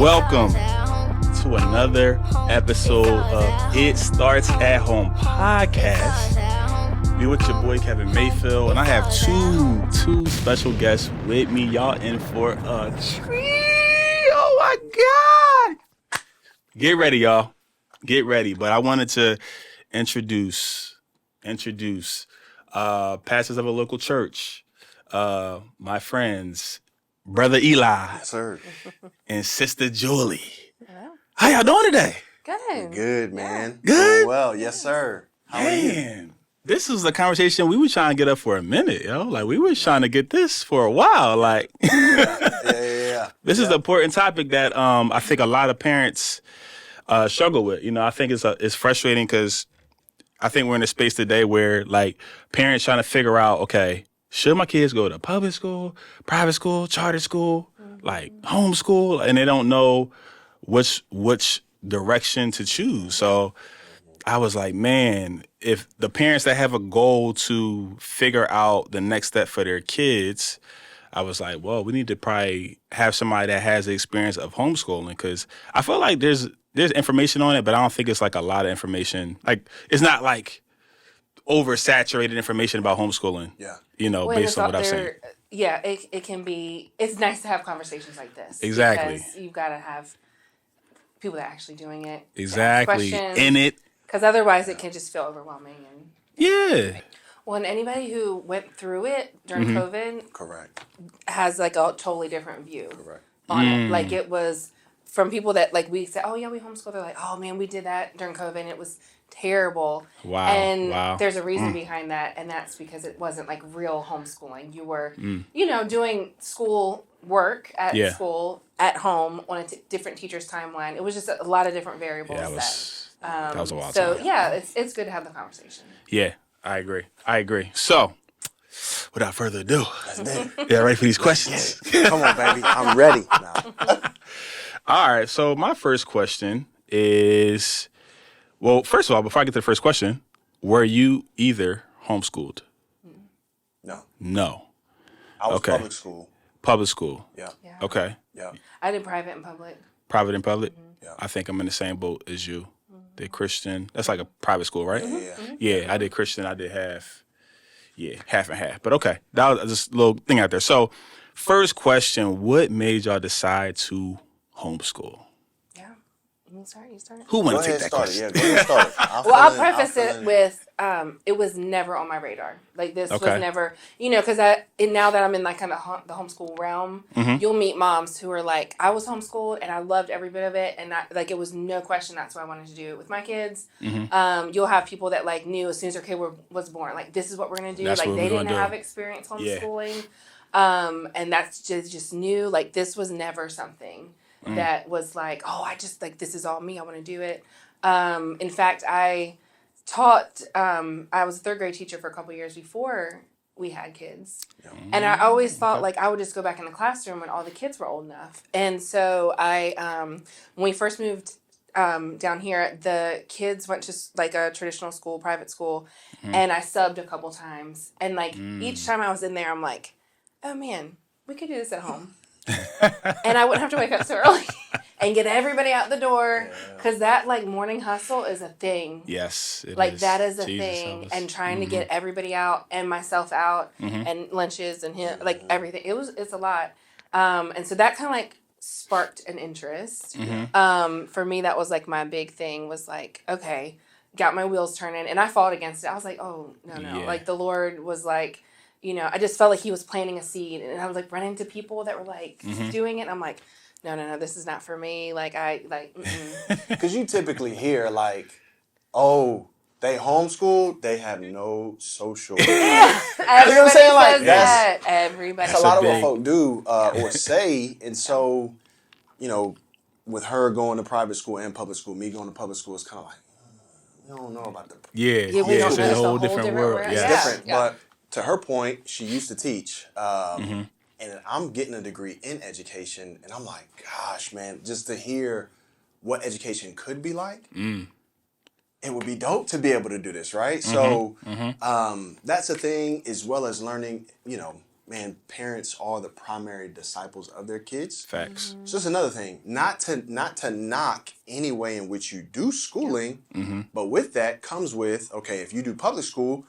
Welcome to another episode of It Starts at Home podcast. Me with your boy Kevin Mayfield, and I have two special guests with me. Y'all in for a treat. Oh my God! Get ready, y'all. Get ready. But I wanted to introduce pastors of a local church, my friends, Brother Eli, Yes, sir. and Sister Julie. Hello. How y'all doing today? Good. Good, man. Good? Doing well. Yes, sir. How are you? Man, this was the conversation we were trying to get up for a minute, yo. Like, we were trying to get this for a while. Like, Yeah. this is an important topic that I think a lot of parents struggle with. You know, I think it's frustrating because I think we're in a space today where, like, parents trying to figure out, okay, should my kids go to public school, private school, charter school, like homeschool, and they don't know which direction to choose. So I was like, man, if the parents that have a goal to figure out the next step for their kids, I was like, well, we need to probably have somebody that has the experience of homeschooling, because I feel like there's information on it, but I don't think it's like a lot of information. Like, it's not like oversaturated information about homeschooling. Yeah. You know, When based it's on out what I've seen. there, yeah, it can be. It's nice to have conversations like this. Exactly. Because you've got to have people that are actually doing it. Exactly. In it. Because otherwise, it can just feel overwhelming. And Yeah. well, and anybody who went through it during COVID Correct. has like a totally different view Correct. on it. Like, it was from people that, like, we said, oh yeah, we homeschool. They're like, oh man, we did that during COVID, and it was terrible. Wow. And Wow. there's a reason behind that, and that's because it wasn't like real homeschooling. You were, doing school work at Yeah. school at home on a different teacher's timeline. It was just a lot of different variables. Yeah, that was a while So time. yeah, it's good to have the conversation. Yeah, I agree. So, without further ado, That's it. yeah, ready for these questions? Come on, baby. I'm ready now. All right, so my first question is, well, first of all, before I get to the first question, were you either homeschooled? No. No. I was Okay. public school. Public school. Yeah. Yeah. Okay. Yeah. I did private and public. Private and public? Yeah. I think I'm in the same boat as you. Did Christian. That's like a private school, right? Yeah. Yeah, I did Christian. I did half. Yeah, half and half. But okay, that was just a little thing out there. So, first question, what made y'all decide to homeschool? Yeah. You start. Who Go want to ahead, take that start it. question? Yeah, go ahead, start it. Well, I'll preface it with, it was never on my radar. Like, this Okay. was never, because now that I'm in like kind of the homeschool realm, you'll meet moms who are like, I was homeschooled and I loved every bit of it, and it was no question that's what I wanted to do with my kids. You'll have people that like knew as soon as their kid was born, like, this is what we're gonna do. That's Like, what they we're didn't gonna do. have experience Yeah. homeschooling, and that's just new. Like, this was never something that was like, oh, I just like, this is all me. I want to do it. In fact, I taught, I was a third grade teacher for a couple years before we had kids. And I always thought like I would just go back in the classroom when all the kids were old enough. And so when we first moved down here, the kids went to like a traditional school, private school, and I subbed a couple times. And like each time I was in there, I'm like, oh man, we could do this at home. And I wouldn't have to wake up so early and get everybody out the door, because that like morning hustle is a thing. Yes, it Like, is. that is a Jesus thing, help us. and trying to get everybody out and myself out and lunches and like everything. It's a lot. And so that kind of like sparked an interest. For me, that was like my big thing, was like, okay, got my wheels turning, and I fought against it. I was like, oh, no. Yeah. Like, the Lord was like, I just felt like he was planting a seed, and I was like running into people that were like doing it. And I'm like, no, this is not for me. Like, Because you typically hear like, oh, they homeschooled, they have no social. everybody what I'm saying? Like, says that. Everybody. That's a lot of big- what folk do or say. And so, with her going to private school and public school, me going to public school, it's kind of like, we don't know about the Yeah, Yeah, we don't it's know. a It's whole different world. world. Yeah. Yeah. different. But to her point, she used to teach. And I'm getting a degree in education. And I'm like, gosh, man, just to hear what education could be like, it would be dope to be able to do this, right? So that's a thing, as well as learning, man, parents are the primary disciples of their kids. Facts. It's just another thing, not to knock any way in which you do schooling, but with that comes with, okay, if you do public school,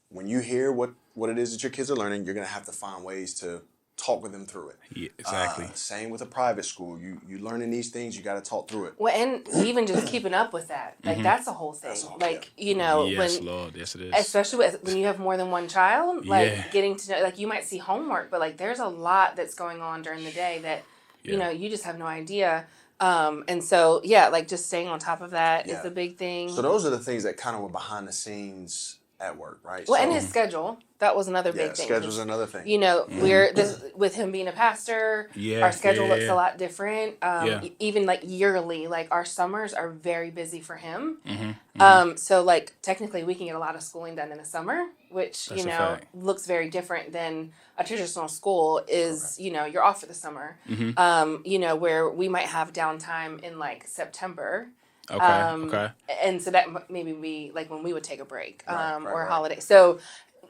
when you hear what it is that your kids are learning, you're going to have to find ways to talk with them through it. Yeah, exactly. Same with a private school. You learning these things, you got to talk through it. Well, and even just keeping up with that, like that's a whole thing. That's all, like you know, Yes, when Lord. Yes, it is. especially when you have more than one child, like Yeah. getting to know, like you might see homework, but like there's a lot that's going on during the day that you Yeah. know you just have no idea. And so yeah, like just staying on top of that is Yeah. a big thing. So those are the things that kind of were behind the scenes at work, right? Well, so, and his schedule, that was another yeah, big thing. schedule's another thing. You know, we're this with him being a pastor. Yeah, Our schedule yeah, looks yeah. a lot different. Yeah. Even like yearly, like our summers are very busy for him. Mm-hmm. So like technically, we can get a lot of schooling done in the summer, which That's you a know fact. looks very different than a traditional school. Is you know you're off for the summer. Mm-hmm. You know where we might have downtime in like September. Okay. Okay. And so that maybe be like when we would take a break Right, or right. holiday. So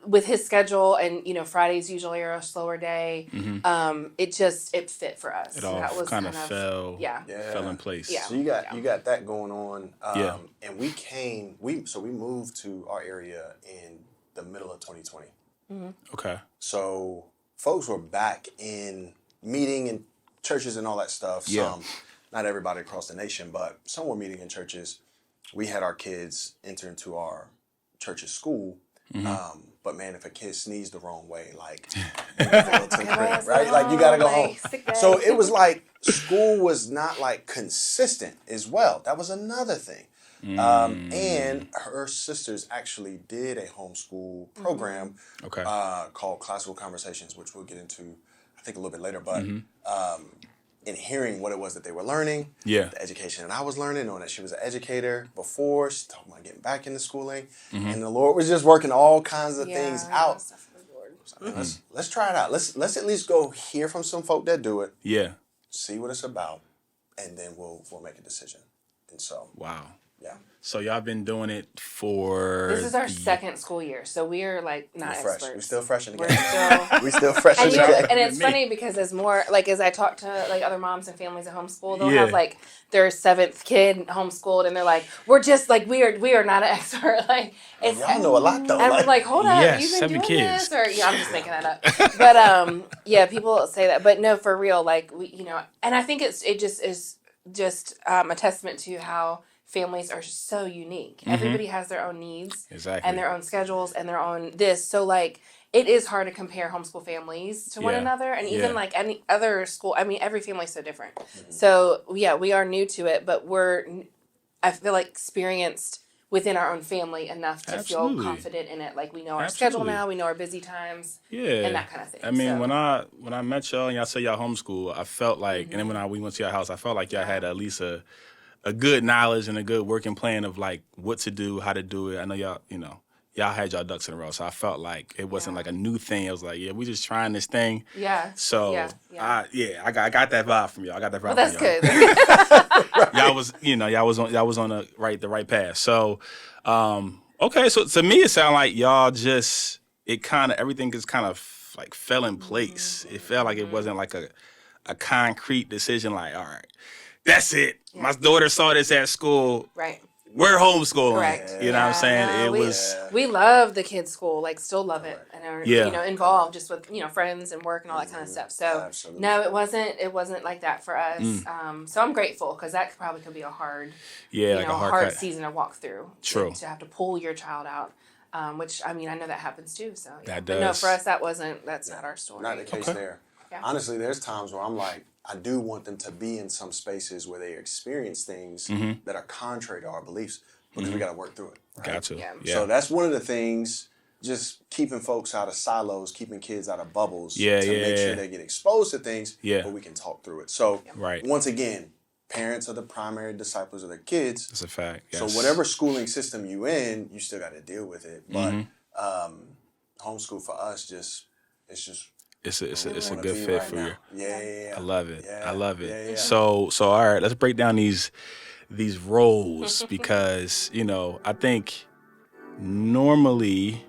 with his schedule and you know Fridays usually are a slower day. It fit for us. It all that was kind of fell yeah. fell in place. Yeah. So you got that going on. Yeah. And we moved to our area in the middle of 2020. Okay. So folks were back in meeting in churches and all that stuff. Yeah. Some, not everybody across the nation, but some were meeting in churches. We had our kids enter into our church's school. But man, if a kid sneezed the wrong way, like, right? Like you gotta go home. So it was like school was not like consistent as well. That was another thing. And her sisters actually did a homeschool program Okay. called Classical Conversations, which we'll get into, I think, a little bit later. But in hearing what it was that they were learning, Yeah. the education that I was learning, knowing that she was an educator before, she's talking about getting back into schooling, and the Lord was just working all kinds of things out. I mean, let's try it out. Let's at least go hear from some folk that do it, Yeah. see what it's about, and then we'll make a decision. And so, Wow. yeah. So y'all been doing it for This is our second school year, so we are like not We're fresh. experts. We're still fresh in the We're game. still. We still fresh in And, the you know, game. and it's Me. funny because as I talk to like other moms and families at homeschool, they'll Yeah. have like their seventh kid homeschooled, and they're like, "We're just like we are not an expert." Like it's Y'all know a lot though. and I'm like, "Hold up, Yes, you've been 7 doing kids. this?" Or yeah, I'm just making that up. But yeah, people say that, but no, for real, like we, you know, and I think it just is just a testament to how families are so unique. Everybody has their own needs Exactly. and their own schedules and their own this. So like it is hard to compare homeschool families to one Yeah. another, and Yeah. even like any other school. I mean, every family is so different. So yeah, we are new to it, but I feel like experienced within our own family enough to Absolutely. feel confident in it. Like we know our Absolutely. schedule now, we know our busy times, Yeah. and that kind of thing. I mean, So- when I met y'all and y'all said y'all homeschool, I felt like, and then when we went to your house, I felt like y'all had at least a good knowledge and a good working plan of like what to do, how to do it. I know y'all had y'all ducks in a row, so I felt like it wasn't like a new thing. It was like, yeah, we just trying this thing. yeah. So yeah. I got that vibe from y'all. I got that vibe Well, that's from y'all. good. Y'all was on the right path. So okay, so to me it sounded like y'all just everything just kind of like fell in place. It felt like it wasn't like a concrete decision like, all right, that's it. Yeah. My daughter saw this at school. Right. We're homeschooling. Correct. You know what I'm saying? No, It was we love the kids' school, like still love it, and are Yeah. involved just with friends and work and all that kind of stuff. So Absolutely. no, it wasn't like that for us. So I'm grateful because that probably could be a hard, like a hard cut. season to walk through. True. To have to pull your child out, which I mean I know that happens too. So yeah. That But no, does. for us that's not our story. Not the case Okay. there. Yeah. Honestly, there's times where I'm like, I do want them to be in some spaces where they experience things that are contrary to our beliefs because we got to work through it. Right? Got to. Yeah. Yeah. So that's one of the things, just keeping folks out of silos, keeping kids out of bubbles Yeah, to make yeah. sure they get exposed to things, Yeah. but we can talk through it. So Right. once again, parents are the primary disciples of their kids. That's a fact. So Yes. whatever schooling system you in, you still got to deal with it. But homeschool for us it's just It's a wanna good be fit right for now. you. Yeah. I love it. Yeah. I love it. Yeah. So all right, let's break down these roles because, I think normally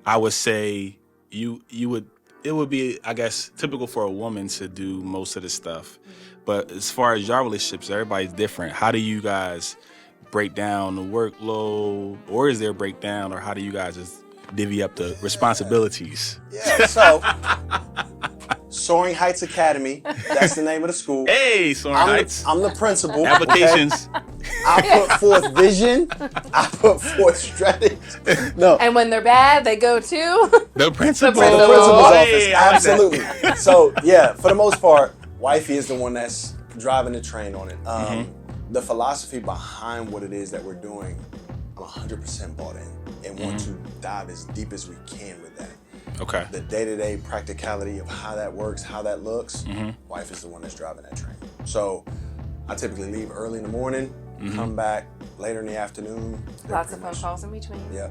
I would say you would it would be, I guess, typical for a woman to do most of the stuff. But as far as your relationships, everybody's different. How do you guys break down the workload, or is there a breakdown, or how do you guys just divvy up the responsibilities? Yeah, so Soaring Heights Academy, that's the name of the school. Hey, Soaring Heights. I'm the principal. Applications. Okay? I put forth vision. I put forth strategy. No. And when they're bad, they go to The principal. The principal's office. Hey, I like that. Absolutely. So, yeah, for the most part, wifey is the one that's driving the train on it. The philosophy behind what it is that we're doing, I'm 100% bought in and want to dive as deep as we can with that. Okay. The day-to-day practicality of how that works, how that looks, wife is the one that's driving that train. So I typically leave early in the morning, come back later in the afternoon. lots of phone calls in between. Yeah.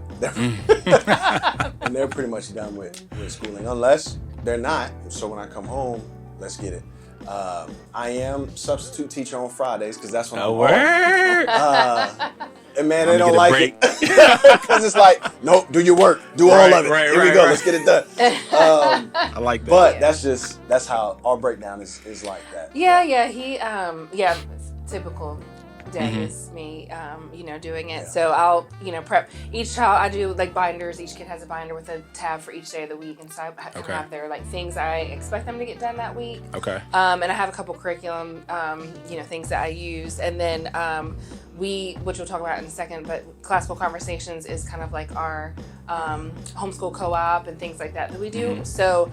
And they're pretty much done with schooling, unless they're not. So when I come home, let's get it. I am substitute teacher on Fridays because that's when I'm off. Word. And man, they Let me don't get a like break. it because it's like, nope, do your work, do all of it. Right, Here we right, go, right. let's get it done. I like that. But that's how our breakdown is like that. Yeah, he, typical day is me, doing it. Yeah. So I'll, prep each child. I do like binders. Each kid has a binder with a tab for each day of the week, and so I have their like things I expect them to get done that week. Okay. And I have a couple curriculum, things that I use, and then which we'll talk about in a second, but Classical Conversations is kind of like our homeschool co-op and things like that we do. So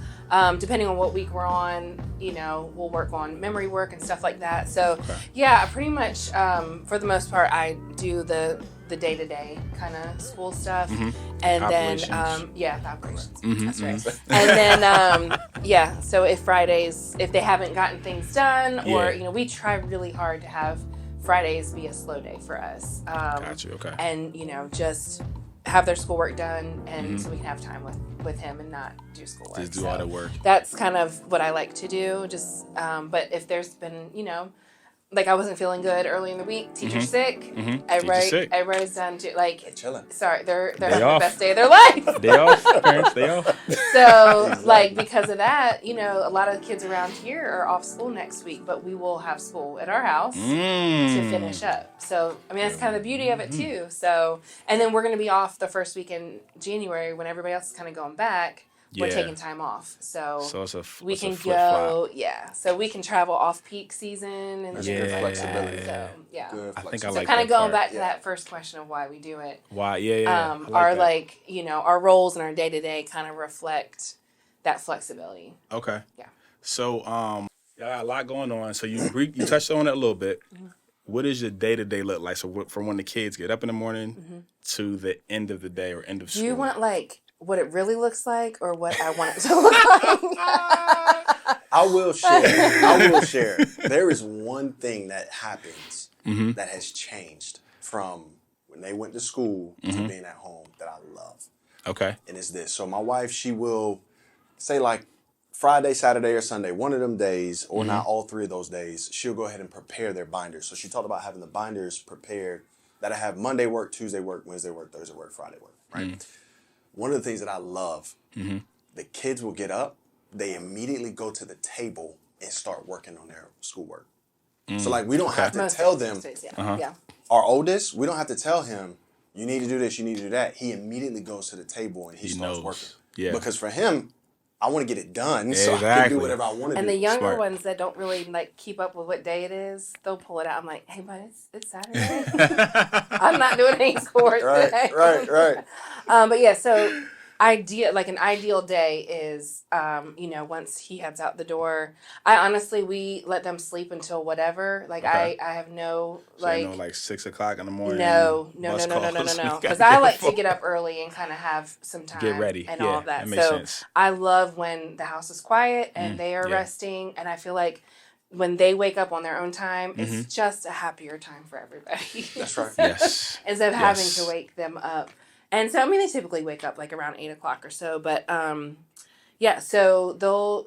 depending on what week we're on, we'll work on memory work and stuff like that. So yeah, pretty much for the most part, I do the day-to-day kind of school stuff, and Operations. then the operations. That's right. And then so if Fridays, if they haven't gotten things done, or we try really hard to have Fridays be a slow day for us. Got you. Okay. And just have their schoolwork done, and so we can have time with him and not do schoolwork. Just do all the work. That's kind of what I like to do. Just but if there's been like I wasn't feeling good early in the week, teacher's sick, everybody's done too. Like chilling. Sorry, they're Day having off. the best day of their life. Day off, parents. Day off. So, like, because of that, a lot of the kids around here are off school next week, but we will have school at our house to finish up. So, I mean, that's kind of the beauty of it, too. So, and then we're going to be off the first week in January when everybody else is kind of going back. We're taking time off. So we can go, so we can travel off-peak season and Good flexibility. So, yeah. Good I think I flexibility. like Kind of that going part. back to that first question of why we do it. Why? Yeah. I Our that. our roles and our day to day kind of reflect that flexibility. Okay. Yeah. So, you got a lot going on. So you touched on it a little bit. What does your day to day look like? So from when the kids get up in the morning to the end of the day or end of school. Do you want like what it really looks like, or what I want it to look like? I will share. There is one thing that happens that has changed from when they went to school to being at home that I love. Okay. And it's this. So my wife, she will say like Friday, Saturday, or Sunday, one of them days, or not all three of those days, she'll go ahead and prepare their binders. So she talked about having the binders prepared that I have Monday work, Tuesday work, Wednesday work, Thursday work, Friday work, right? One of the things that I love, the kids will get up, they immediately go to the table and start working on their schoolwork. So like we don't have to tell them, our oldest, we don't have to tell him, you need to do this, you need to do that. He immediately goes to the table and he starts knows. working. Yeah. Because for him, I want to get it done so I can do whatever I want to do. And the younger Smart. ones that don't really like keep up with what day it is, they'll pull it out. I'm like, hey, but it's Saturday. I'm not doing any schoolwork today. Right. But yeah, so an ideal day is, once he heads out the door, we let them sleep until whatever. Like Okay. I have no So like 6 o'clock in the morning. No. bus calls. Because I like to get up early and kind of have some time. Get ready. And Yeah, all of that. that makes So sense. I love when the house is quiet and they are resting. And I feel like when they wake up on their own time, it's just a happier time for everybody. That's right. Yes. Instead of having to wake them up. And so, I mean, they typically wake up like around 8 o'clock or so. But, so they'll,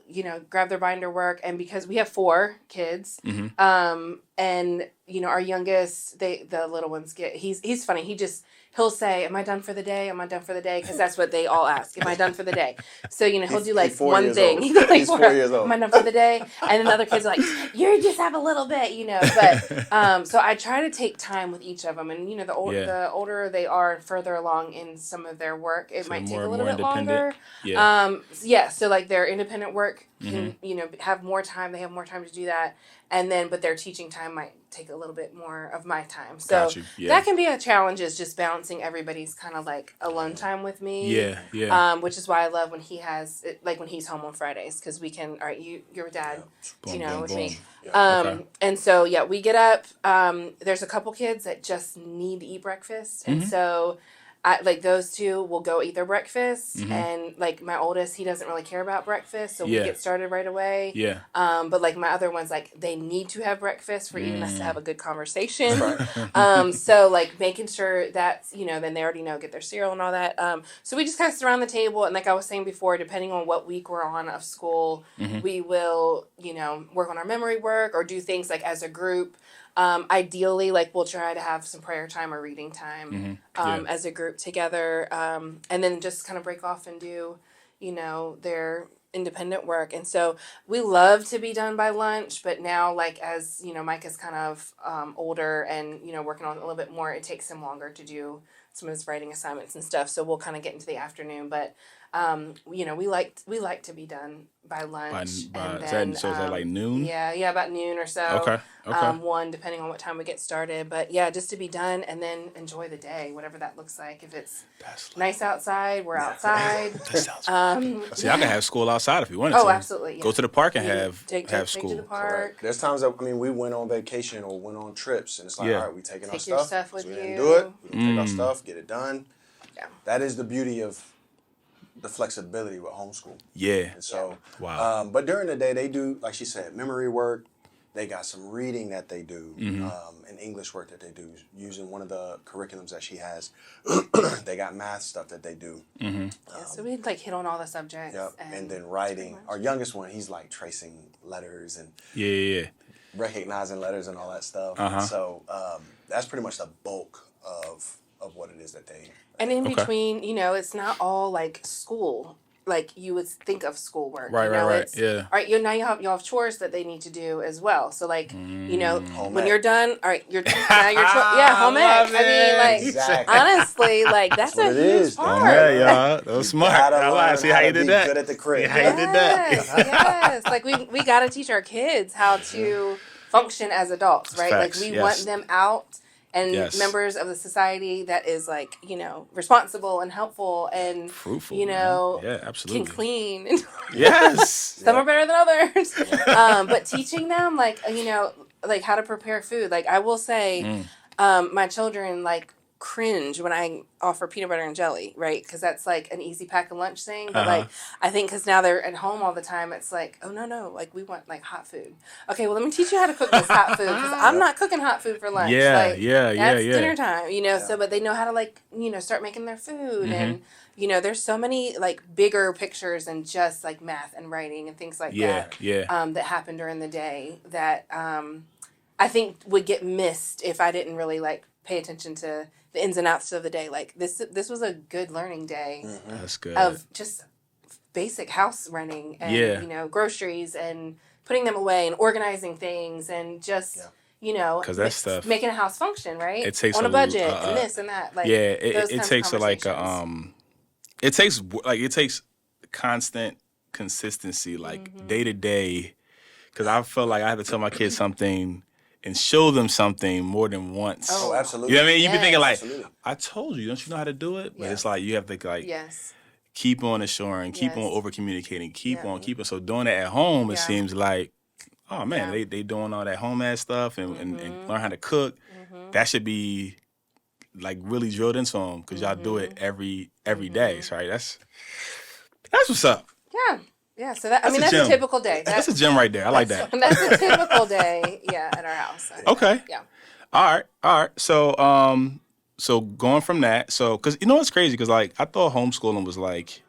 grab their binder work. And because we have 4 kids, And our youngest, the little ones he's funny. He'll say, "Am I done for the day? Am I done for the day?" Because that's what they all ask. Am I done for the day? So he'll do like one thing. He's 4 years old. Am I done for the day? And then the other kids are like, "You just have a little bit," But so I try to take time with each of them, and the older they are, further along in some of their work, it might take a little bit longer. Yeah. So like their independent work can have more time. They have more time to do that, but their teaching time might take a little bit more of my time. So that can be a challenge, is just balancing everybody's kind of like alone time with me. Yeah. Which is why I love when he has when he's home on Fridays, because we can. All right, you're dad. Boom, with boom. me. Okay. And so we get up. There's a couple kids that just need to eat breakfast, and so those two will go eat their breakfast, and like my oldest, he doesn't really care about breakfast, so we get started right away. Yeah. But like my other ones, like they need to have breakfast for even us to have a good conversation. So like making sure that's then they already know, get their cereal and all that. So we just kind of surround the table, and like I was saying before, depending on what week we're on of school, we will work on our memory work or do things like as a group. Ideally, like we'll try to have some prayer time or reading time as a group together, and then just kind of break off and do, their independent work. And so we love to be done by lunch, but now like as Micah's kind of older and working on it a little bit more, it takes him longer to do some of his writing assignments and stuff. So we'll kind of get into the afternoon, but we like to be done by lunch. And then, is that like noon? Yeah, about noon or so. Okay. 1, depending on what time we get started. But yeah, just to be done and then enjoy the day, whatever that looks like. If it's nice outside, we're outside. That sounds fun. See, I can have school outside if you wanted to. Oh, absolutely. Yeah. Go to the park and have school. Take to the park. Correct. There's times that we went on vacation or went on trips, and it's like, all right, we taking our your stuff. stuff with so we you. didn't do it. We take our stuff, get it done. Yeah. That is the beauty of the flexibility with homeschool. Yeah. And so, wow. But during the day, they do, like she said, memory work. They got some reading that they do, and English work that they do, using one of the curriculums that she has. They got math stuff that they do. So we like hit on all the subjects. Yep. And then writing. Our youngest one, he's like tracing letters and recognizing letters and all that stuff. So that's pretty much the bulk of what it is that they. And in between, it's not all like school, like you would think of schoolwork. Right. Yeah. All right, now you have chores that they need to do as well. So like, Home when ec. you're done, all right, now you're home ec. I mean, like Exactly. honestly, like that's what a it huge is. part. Yeah, y'all. That was smart. I Gotta see how you did be that. good at the crib. How you did that. Yes. Like we got to teach our kids how to function as adults, right? Facts, Like we want them out and members of the society that is like, responsible and helpful and fruitful, yeah, absolutely. can clean. Yes. Some are better than others. But teaching them like how to prepare food. Like I will say, my children like cringe when I offer peanut butter and jelly, right? Because that's like an easy pack of lunch thing. But like I think because now they're at home all the time, it's like, oh no, like we want like hot food. Okay, well let me teach you how to cook this hot food because I'm not cooking hot food for lunch. Yeah, like, yeah. That's dinner time, So but they know how to like start making their food and. There's so many like bigger pictures than just like math and writing and things like that. That happen during the day that I think would get missed if I didn't really like pay attention to the ins and outs of the day. Like this was a good learning day. That's good. Of just basic house running and groceries and putting them away and organizing things and just. Because that stuff making a house function, right? It takes on a budget and this and that. Like it takes it takes constant consistency, like day to day. Because I feel like I have to tell my kids something and show them something more than once. Oh, absolutely. You know what I mean? You be thinking like, absolutely. I told you, don't you know how to do it? But it's like you have to like keep on assuring, keep on over communicating, keep on. So doing that at home, it seems like, oh man, they doing all that home ed stuff and learn how to cook. That should be like really drilled into them because y'all do it every day, right? That's what's up. Yeah. So that's a typical day. That's a gym right there. I like that. That's a typical day. At our house. Okay. Yeah. All right. So going from that, because what's crazy? Because like I thought homeschooling was like,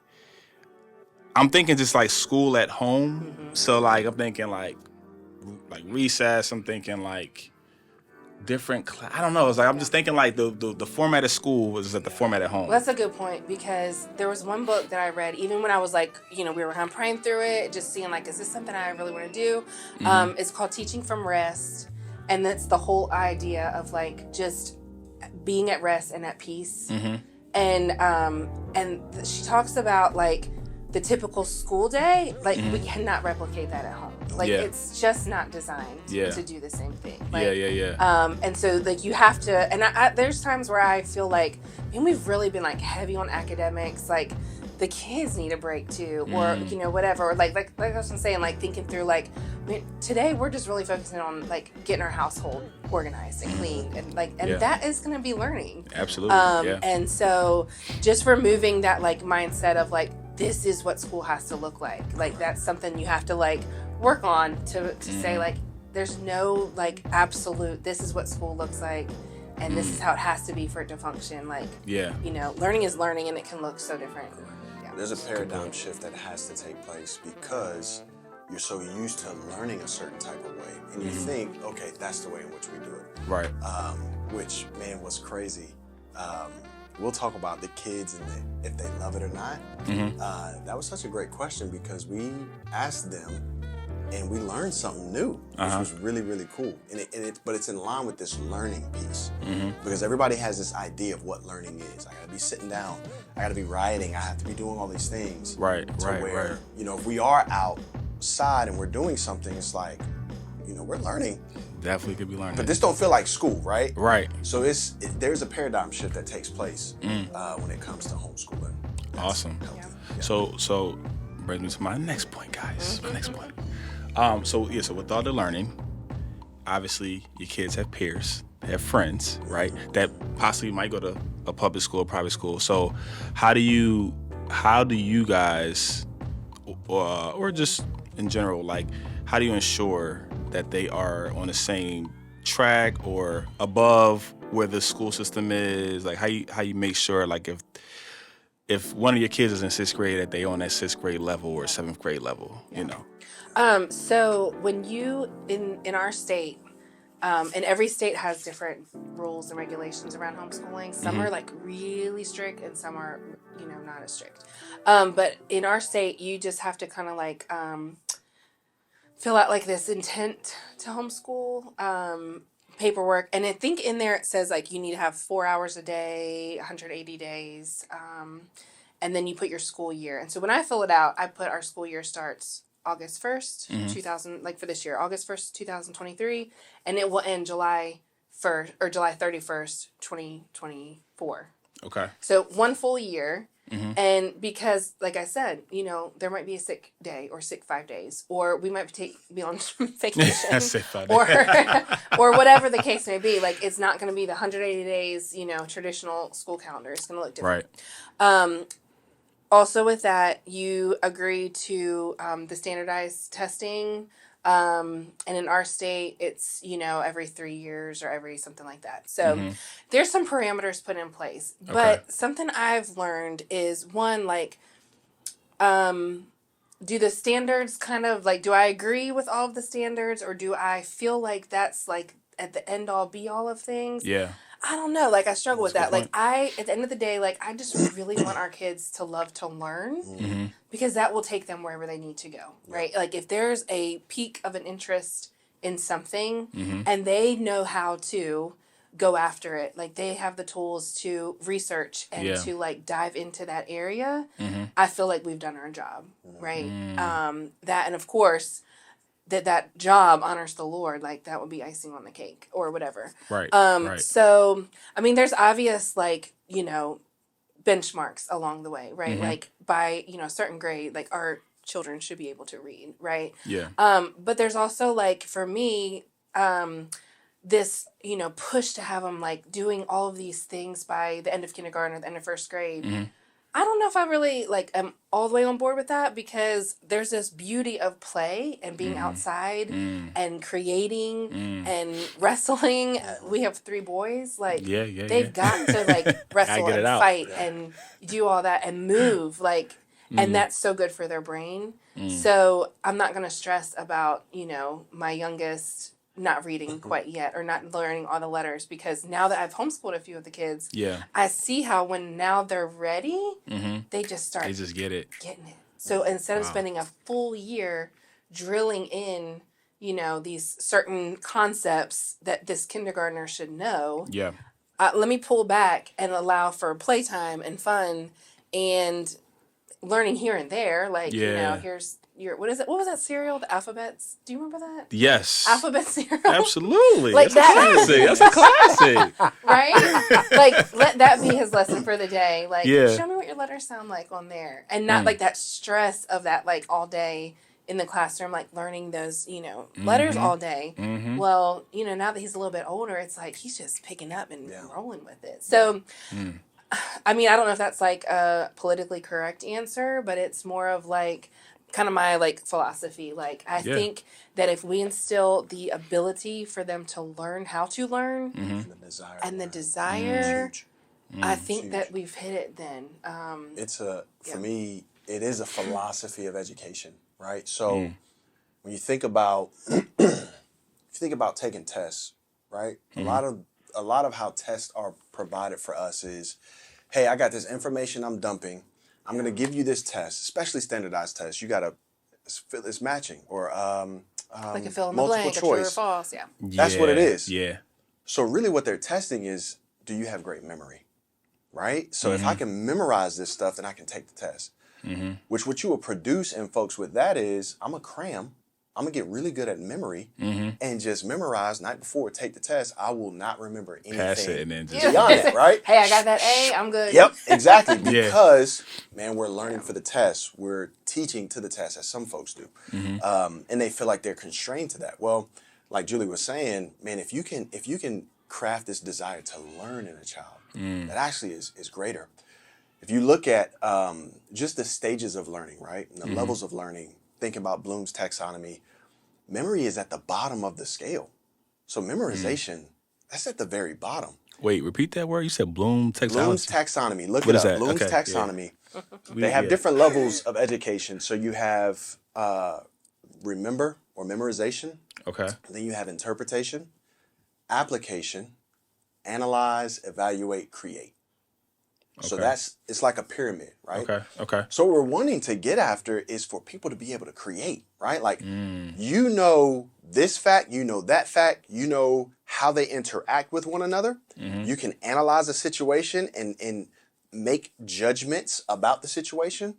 I'm thinking just like school at home. So like I'm thinking like recess. I'm thinking like different. I don't know. It's like I'm just thinking like the format of school was like the format at home. Well, that's a good point, because there was one book that I read, even when I was like, we were kind of praying through it, just seeing like, is this something I really want to do? It's called Teaching from Rest. And that's the whole idea of like just being at rest and at peace. And she talks about like the typical school day, like we cannot replicate that at home. Like it's just not designed to do the same thing. Like, and so like you have to, and I there's times where I feel like, man, we've really been like heavy on academics. Like the kids need a break too, or whatever. Or like I was saying, like thinking through like, I mean, today we're just really focusing on like getting our household organized and clean, and like, and that is going to be learning. Absolutely. And so just removing that like mindset of like, this is what school has to look like. Like that's something you have to like work on to say like, there's no like absolute, this is what school looks like. And this is how it has to be for it to function. Like, learning is learning, and it can look so different. Yeah. There's a paradigm shift that has to take place because you're so used to learning a certain type of way. And you think, okay, that's the way in which we do it. Right. Which, man, was crazy. We'll talk about the kids and if they love it or not. That was such a great question because we asked them and we learned something new, which was really, really cool. But it's in line with this learning piece because everybody has this idea of what learning is. I gotta be sitting down, I gotta be writing, I have to be doing all these things. Right. If we are outside and we're doing something, it's like, we're learning. Definitely could be learning. But this don't feel like school, right? Right. So there's a paradigm shift that takes place when it comes to homeschooling. Awesome. Yeah. So brings me to my next point, guys. My next point. So with all the learning, obviously your kids have peers, they have friends, right? That possibly might go to a public school or private school. So how do you guys, or just in general, like how do you ensure that they are on the same track or above where the school system is? Like how you make sure, like if one of your kids is in 6th grade, that they on that 6th grade level or 7th grade level, So when you in our state, and every state has different rules and regulations around homeschooling. Some are like really strict, and some are not as strict. But in our state, you just have to kind of like fill out like this intent to homeschool paperwork, and I think in there it says like you need to have 4 hours a day, 180 days, and then you put your school year. And so when I fill it out, I put our school year starts August 1st, 2000, like for this year, August 1st, 2023, and it will end July 1st or July 31st, 2024. Okay. So one full year. And because, like I said, there might be a sick day or sick 5 days, or we might be on vacation, Sick 5 days. or whatever the case may be. Like it's not going to be the 180 days, traditional school calendar. It's going to look different. Right. Also with that, you agree to the standardized testing. And in our state, it's, every 3 years or every something like that. So there's some parameters put in place. But something I've learned is, one, like, do the standards kind of, like, do I agree with all of the standards, or do I feel like that's, like, at the end all be all of things? Yeah. I don't know. Like, I struggle with that. Like, at the end of the day, like, I just really want our kids to love to learn because that will take them wherever they need to go, right? Like, if there's a peak of an interest in something and they know how to go after it, like, they have the tools to research and to, like, dive into that area, I feel like we've done our job, right? That, and of course, that job honors the Lord, like that would be icing on the cake or whatever. Right. So, I mean, there's obvious, like, benchmarks along the way, right? Like by, a certain grade, like our children should be able to read, right? Yeah. But there's also like, for me, this, push to have them like doing all of these things by the end of kindergarten or the end of 1st grade. I don't know if I really like am all the way on board with that, because there's this beauty of play and being outside and creating and wrestling. We have 3 boys. Like they've got to like wrestle and fight and do all that and move, like, and that's so good for their brain. So I'm not going to stress about, my youngest, not reading quite yet or not learning all the letters, because now that I've homeschooled a few of the kids, Yeah. I see how when now they're ready, they just start They just get it. getting it. So instead of Wow. spending a full year drilling in, these certain concepts that this kindergartner should know, Yeah. let me pull back and allow for playtime and fun and learning here and there. Like, Yeah. here's your, what is it? What was that cereal? The alphabets? Do you remember that? Yes. Alphabet cereal? Absolutely. Like That's that. a classic. That's a classic. Right? Like, let that be his lesson for the day. Like, Yeah. show me what your letters sound like on there. And not like that stress of that, like, all day in the classroom, like learning those, letters all day. Well, now that he's a little bit older, it's like he's just picking up and rolling with it. So, I mean, I don't know if that's like a politically correct answer, but it's more of like kind of my like philosophy. Like, I think that if we instill the ability for them to learn how to learn And the desire. and the desire, Huge. I think Huge. that we've hit it then. For me, it is a philosophy of education, right? So when you think about taking tests, right? A lot of how tests are provided for us is, hey, I got this information I'm dumping. I'm going to give you this test, especially standardized tests. You got to, it's matching or Like a fill in the multiple blank, or true or choice. false. Yeah. That's what it is. Yeah. So really what they're testing is, do you have great memory, right? So if I can memorize this stuff, then I can take the test. Which what you will produce in folks with that is, I'm going to cram. I'm going to get really good at memory and just memorize night before, take the test. I will not remember anything Pass it and then just beyond it, right? Hey, I got that A. I'm good. Yep, exactly. Yeah. Because, man, we're learning for the test. We're teaching to the test, as some folks do. And they feel like they're constrained to that. Well, like Julie was saying, man, if you can craft this desire to learn in a child, that actually is greater. If you look at just the stages of learning, right, and the levels of learning, think about Bloom's taxonomy, memory is at the bottom of the scale. So memorization, that's at the very bottom. Wait, repeat that word. You said Bloom taxonomy. Bloom's taxonomy. Look What it is up. that? Bloom's Okay, taxonomy. yeah. They have different levels of education. So you have remember or memorization. Okay. Then you have interpretation, application, analyze, evaluate, create. So Okay. it's like a pyramid, right? Okay. So what we're wanting to get after is for people to be able to create, right? Like, you know this fact, you know that fact, you know how they interact with one another. You can analyze a situation and make judgments about the situation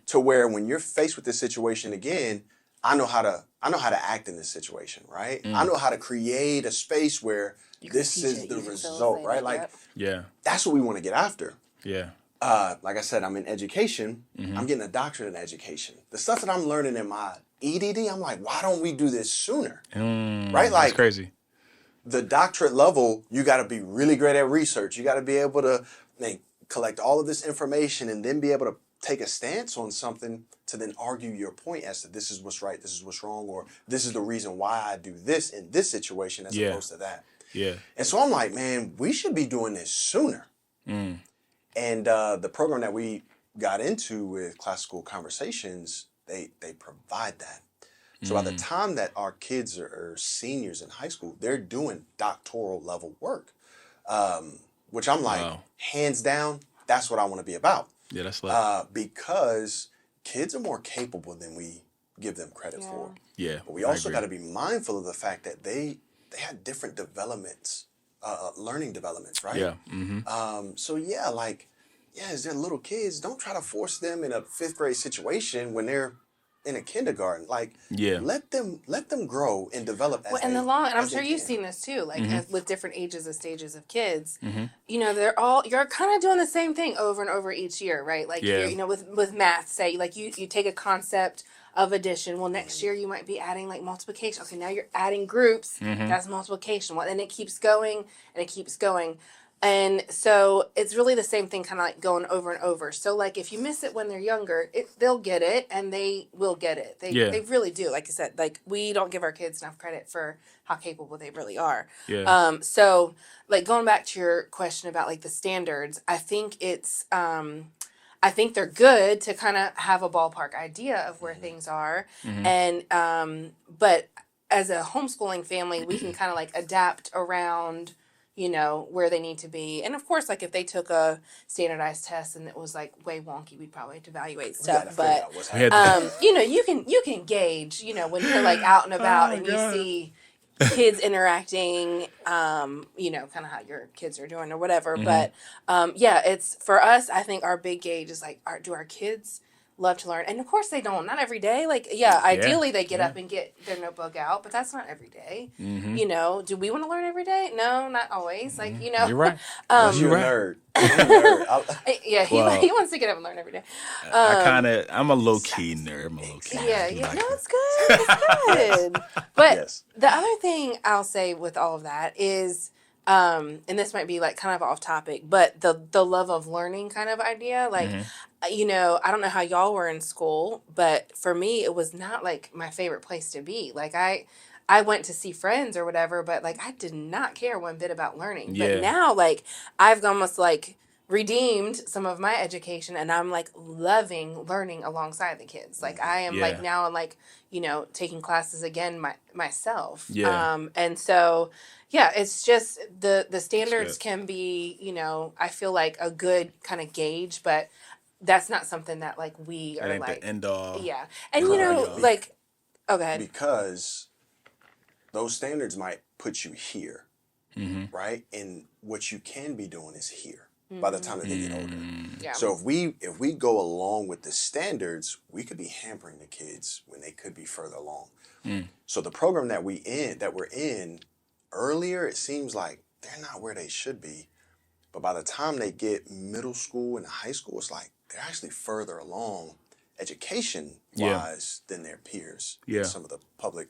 to where when you're faced with this situation again, I know how to act in this situation, right? I know how to create a space where this is the result, right? Like, Yeah. that's what we want to get after. Yeah. Like I said, I'm in education. I'm getting a doctorate in education. The stuff that I'm learning in my EDD, I'm like, why don't we do this sooner? Right? Like, That's crazy. the doctorate level, you got to be really great at research. You got to be able to collect all of this information and then be able to take a stance on something to then argue your point as to this is what's right, this is what's wrong, or this is the reason why I do this in this situation as opposed to that. Yeah. And so I'm like, man, we should be doing this sooner. And the program that we got into with Classical Conversations, they provide that. So by the time that our kids are seniors in high school, they're doing doctoral level work, which I'm like, hands down, that's what I want to be about. Yeah, that's like Because kids are more capable than we give them credit for. Yeah. But we also got to be mindful of the fact that they had different developments, learning developments, right? Yeah. So yeah, as they're little kids, don't try to force them in a 5th grade situation when they're in a kindergarten. Like, let them grow and develop as And I'm sure you've can. seen this too, like with different ages and stages of kids. You're kind of doing the same thing over and over each year, right? Like, with math, say, like you take a concept of addition. Well, next year you might be adding like multiplication. Okay, now you're adding groups. That's multiplication. Well, and it keeps going and it keeps going. And so it's really the same thing, kind of like going over and over. So like if you miss it when they're younger, they'll get it and they will get it. They really do. Like I said, like we don't give our kids enough credit for how capable they really are. Yeah. So like going back to your question about like the standards, I think I think they're good to kind of have a ballpark idea of where things are. And but as a homeschooling family, we can kind of like adapt around, where they need to be. And of course, like if they took a standardized test and it was like way wonky, we'd probably have to evaluate We gotta stuff. figure But out what's We had happening. to, you can gauge, when you're like out and about Oh, and you God. see kids interacting, kind of how your kids are doing or whatever. But yeah, it's for us. I think our big gauge is like, do our kids love to learn? And of course they don't. Not every day. Like, yeah, ideally they get up and get their notebook out, but that's not every day. Do we want to learn every day? No, not always. Like, You're right. Unless you're a nerd. I'm a nerd. yeah, he Well, wants to get up and learn every day. I'm a low key nerd. I'm a low key. Yeah, I do yeah. like No, it. it's good. It's good. But Yes. the other thing I'll say with all of that is, and this might be like kind of off topic, but the love of learning kind of idea, like, I don't know how y'all were in school, but for me, it was not like my favorite place to be. Like I went to see friends or whatever, but like I did not care one bit about learning. Yeah. But now, like, I've almost like redeemed some of my education and I'm like loving learning alongside the kids. Like I am like now I'm like, taking classes again myself. Yeah. And so yeah, it's just the standards can be, I feel like a good kind of gauge, but that's not something that like we That are ain't like the end all. yeah. And Correct. like go ahead. Because those standards might put you here, right? And what you can be doing is here by the time that they get older. Yeah. So if we go along with the standards, we could be hampering the kids when they could be further along. So the program that we're in earlier, it seems like they're not where they should be. But by the time they get middle school and high school, it's like they're actually further along education-wise than their peers in some of the public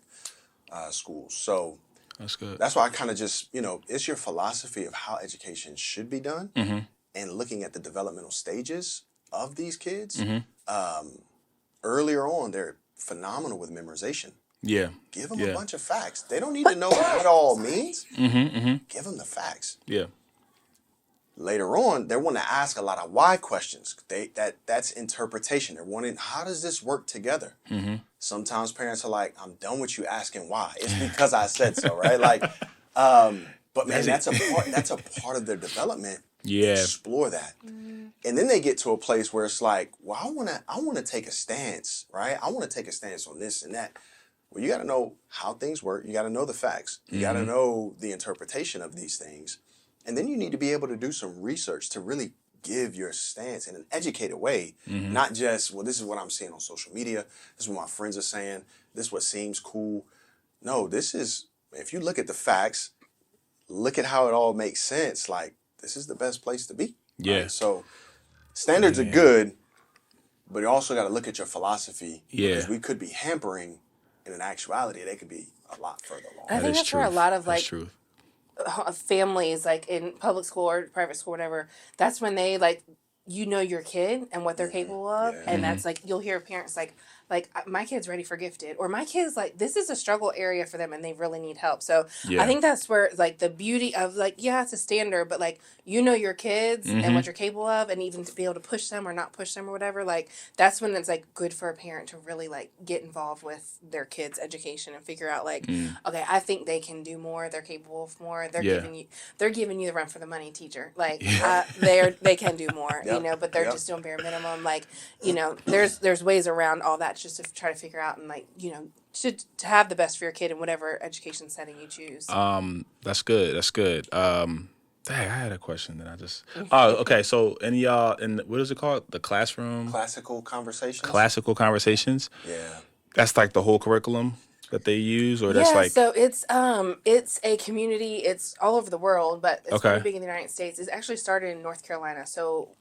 schools. So That's good. that's why I kind of just, it's your philosophy of how education should be done and looking at the developmental stages of these kids. Earlier on, they're phenomenal with memorization. Yeah. Give them a bunch of facts. They don't need to know what it all means. Give them the facts. Yeah. Later on, they want to ask a lot of why questions. That's interpretation. They're wanting, how does this work together? Sometimes parents are like, I'm done with you asking why. It's because I said so, right? Like, but man, that's a part of their development. Yeah. Explore that. And then they get to a place where it's like, well, I wanna take a stance, right? I want to take a stance on this and that. Well, you got to know how things work. You got to know the facts. You got to know the interpretation of these things. And then you need to be able to do some research to really give your stance in an educated way, not just, well, this is what I'm seeing on social media. This is what my friends are saying. This is what seems cool. No, this is, if you look at the facts, look at how it all makes sense. Like, this is the best place to be. Yeah. Right? So standards are good, but you also got to look at your philosophy. Yeah. Because we could be hampering, in an actuality, they could be a lot further along. I think that's where a lot of like truth. families, like in public school or private school, whatever, that's when they like, your kid and what they're capable of. And that's like, you'll hear parents like my kid's ready for gifted, or my kid's like, this is a struggle area for them and they really need help. So I think that's where like the beauty of like, yeah, it's a standard, but like, your kids and what you're capable of, and even to be able to push them or not push them or whatever, like that's when it's like good for a parent to really like get involved with their kids' education and figure out like, okay, I think they can do more. They're capable of more. They're giving you the run for the money, teacher. Like they can do more, but they're just doing bare minimum. Like, there's ways around all that just to try to figure out and like, to have the best for your kid in whatever education setting you choose. That's good. That's good. Dang, I had a question that I just. Oh, okay. So, any y'all in what is it called? The classroom. Classical conversations. Classical conversations. Yeah. That's like the whole curriculum that they use, or that's like. So it's a community. It's all over the world, but it's pretty big in the United States. It's actually started in North Carolina. So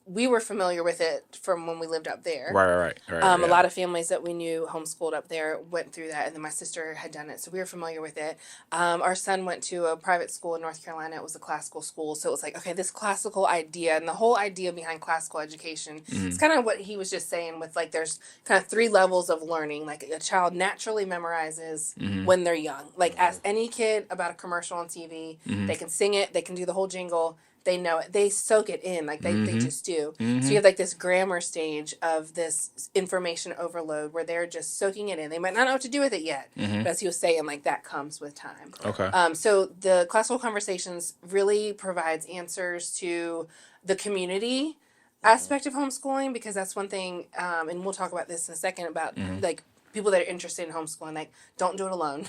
we were familiar with it from when we lived up there. Right. A lot of families that we knew homeschooled up there went through that, and then my sister had done it, so we were familiar with it. Our son went to a private school in North Carolina. It was a classical school, so it was like, okay, this classical idea, and the whole idea behind classical education is kind of what he was just saying with like, there's kind of 3 levels of learning. Like a child naturally memorizes when they're young. Like ask any kid about a commercial on TV, they can sing it, they can do the whole jingle. they know it. They soak it in, like they just do. So you have like this grammar stage of this information overload where they're just soaking it in. They might not know what to do with it yet, but as he was saying, like that comes with time. Okay. So the Classical Conversations really provides answers to the community aspect of homeschooling, because that's one thing, and we'll talk about this in a second about like people that are interested in homeschooling, like don't do it alone.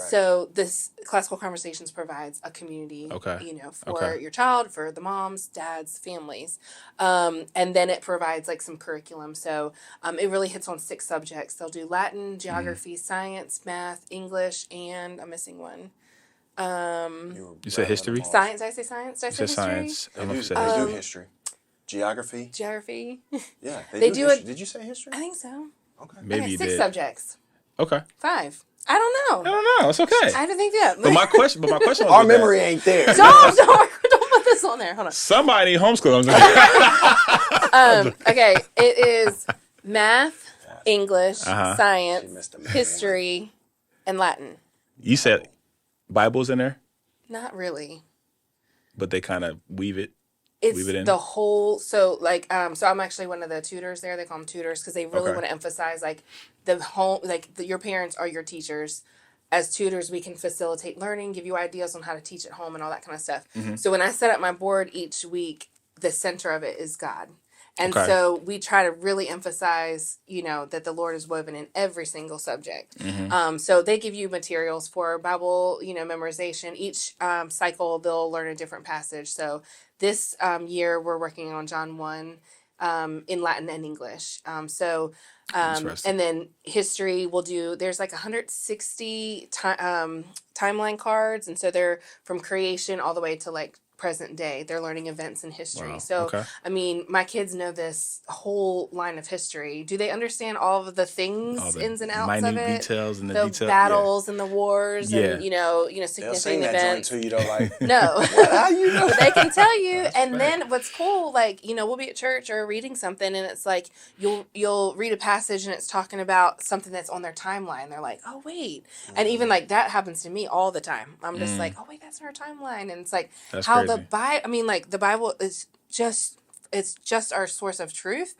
So this Classical Conversations provides a community, you know, for your child, for the moms, dads, families. And then it provides like some curriculum. So it really hits on 6 subjects. They'll do Latin, geography, science, math, English, and I'm missing one. You said history? Science. Did I say science? Did I say history? Science. I don't know if you They said do history. history. Geography. Geography. Yeah, They do it. Did you say history? I think so. Okay. Maybe you 6 did. subjects. Okay. 5. I don't know. I don't know. It's okay. I had to think that. But my question was Our with that. memory ain't there. Don't put this on there. Hold on. Somebody homeschool. Okay, it is math, English, She science, missed a memory. history, and Latin. You said Bible's in there, Not really. but they kind of weave it. It's Weave it in? the whole. So like, so I'm actually one of the tutors there. They call them tutors because they really Okay. want to emphasize like the home, like your parents are your teachers. As tutors, we can facilitate learning, give you ideas on how to teach at home and all that kind of stuff. So when I set up my board each week, the center of it is God. And Okay. so we try to really emphasize, you know, that the Lord is woven in every single subject. So they give you materials for Bible, you know, memorization. Each cycle, they'll learn a different passage. So this year, we're working on John 1 in Latin and English. Interesting. And then history will do, there's like 160 timeline cards. And so they're from creation all the way to like present day. They're learning events in history. Wow. So, Okay. I mean, my kids know this whole line of history. Do they understand all of the things, All the ins and outs minute of it? details and the The detail. battles and the wars Yeah. and, you know, They'll significant sing that joint events. to you though, like No. how you know? But they can tell you. And right. then what's cool, like, you know, we'll be at church or reading something and it's like you'll read a passage and it's talking about something that's on their timeline. They're like, oh wait. And even like that happens to me all the time. I'm just like, oh wait, that's our timeline. And it's like That's how crazy. the Bible, I mean, like the Bible is just, it's just our source of truth.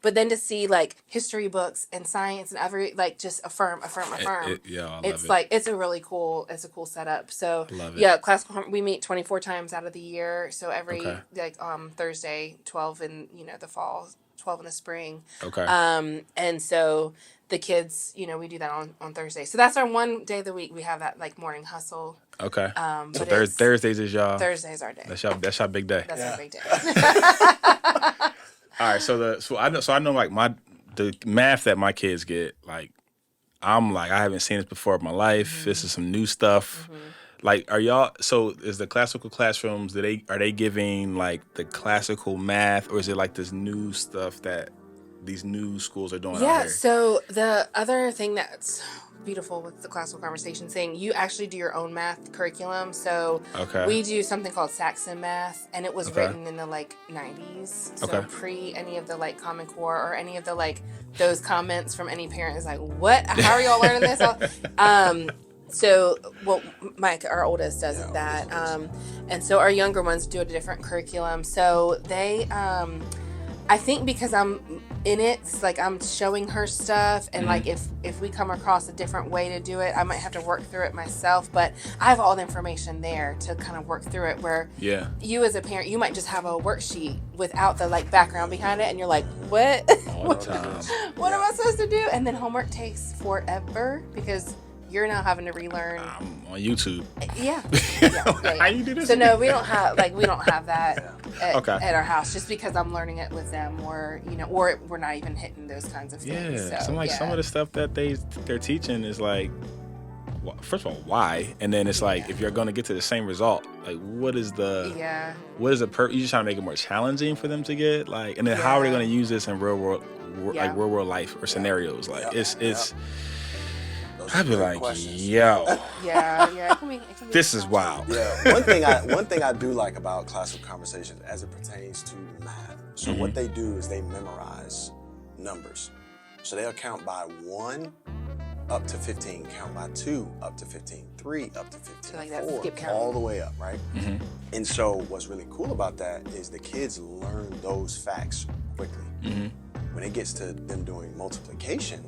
But then to see like history books and science and every, like just affirm. Yeah, I love It's it. like it's a cool setup. So Love it. yeah, classical we meet 24 times out of the year. So every Okay. like Thursday, 12 in the fall, 12 in the spring. Okay. And so the kids, we do that on Thursday. So that's our one day of the week we have that like morning hustle. Okay. But So it's- Thursdays is y'all. Thursday's our day. That's your big day. That's Yeah. our big day. All right. So I know like the math that my kids get, like I'm like, I haven't seen this before in my life. This is some new stuff. Like, are y'all? So is the classical classrooms? Are they giving like the classical math, or is it like this new stuff that these new schools are doing out Yeah, here? so the other thing that's beautiful with the classical conversation thing, you actually do your own math curriculum. So Okay. we do something called Saxon math, and it was Okay. written in the like 90s. So Okay. pre any of the like Common Core or any of the like those comments from any parent is like, what? How are y'all learning this? So, well, Mike, our oldest, does that. And so our younger ones do a different curriculum. So they, I think because I'm in it, it's like I'm showing her stuff. And like if we come across a different way to do it, I might have to work through it myself. But I have all the information there to kind of work through it where Yeah. you as a parent, you might just have a worksheet without the like background behind it. And you're like, what? All the time. What am I supposed to do? And then homework takes forever because you're now having to relearn. I'm on YouTube. Yeah. How you do this? So no, we don't have that Okay. at our house just because I'm learning it with them, or we're not even hitting those kinds of things. Yeah. So, Some of the stuff that they're teaching is like, first of all, why? And then it's like, if you're going to get to the same result, like what is the purpose? You just trying to make it more challenging for them to get, like, and then how are they going to use this in real world life or scenarios? Like it's. Those I'd be great like, questions. yo, Yeah. It can be this is wild. Yeah, one thing I do like about classical conversations as it pertains to math. So what they do is they memorize numbers. So they'll count by 1 up to 15, count by 2 up to 15, 3 up to 15, So like that 4 skip count. all the way up, right? And so what's really cool about that is the kids learn those facts quickly. When it gets to them doing multiplication,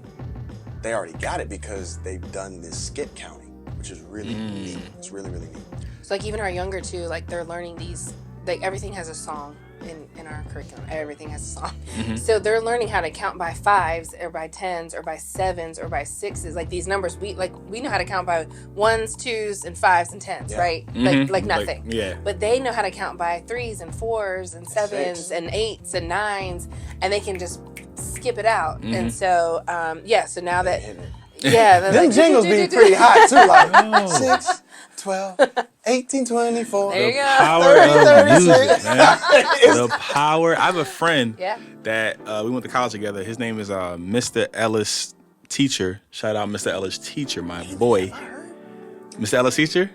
they already got it because they've done this skip counting, which is really neat. It's really, really neat. So like even our younger two, like they're learning these, like everything has a song in our curriculum. Everything has a song. So they're learning how to count by 5s or by 10s or by 7s or by 6s. Like these numbers, we know how to count by 1s, 2s, and 5s and 10s, right? Like nothing. But they know how to count by 3s and 4s and 7s and 8s and 9s, and they can just skip it out. And so so now that them like, jingles be pretty hot too, like 6, 12, 18, 24. There you go. Power 30, of 36. music, man. The power. I have a friend that we went to college together. His name is Mr. Ellis Teacher. Shout out Mr. Ellis Teacher, my boy. Mr. Ellis Teacher.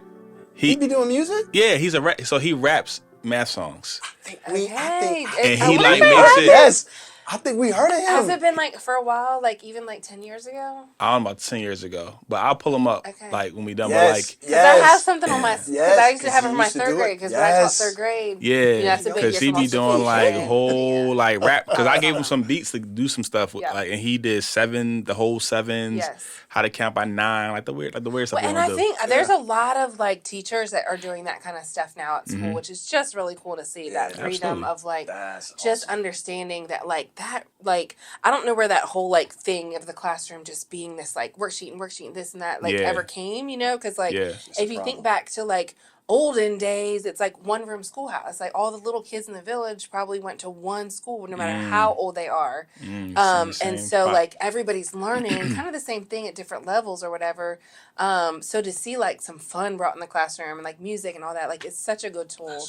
He be doing music? Yeah, he's so he raps math songs. I think And he like makes it. yes. I think we heard of him. Has it been like for a while, like even like 10 years ago? I don't know about 10 years ago, but I'll pull him up like when we done. Yes, but like, because I have something on my, because I used to have it for my used to 3rd do it. grade, because when I taught 3rd grade, yeah, that's a big because he be difference. doing like Yeah. whole like rap. Because I gave him some beats to do some stuff with, Yeah. like, and he did the whole 7s, Yes. how to count by 9, like the weird stuff. Well, and I think there's a lot of like teachers that are doing that kind of stuff now at school, which is just really cool to see that freedom absolutely. of like That's just awesome. understanding that like I don't know where that whole like thing of the classroom just being this like worksheet and this and that ever came, because like if you think back to like olden days, it's like one room schoolhouse. Like all the little kids in the village probably went to one school, no matter how old they are. And so like everybody's learning kind of the same thing at different levels or whatever. So to see like some fun brought in the classroom and like music and all that, like it's such a good tool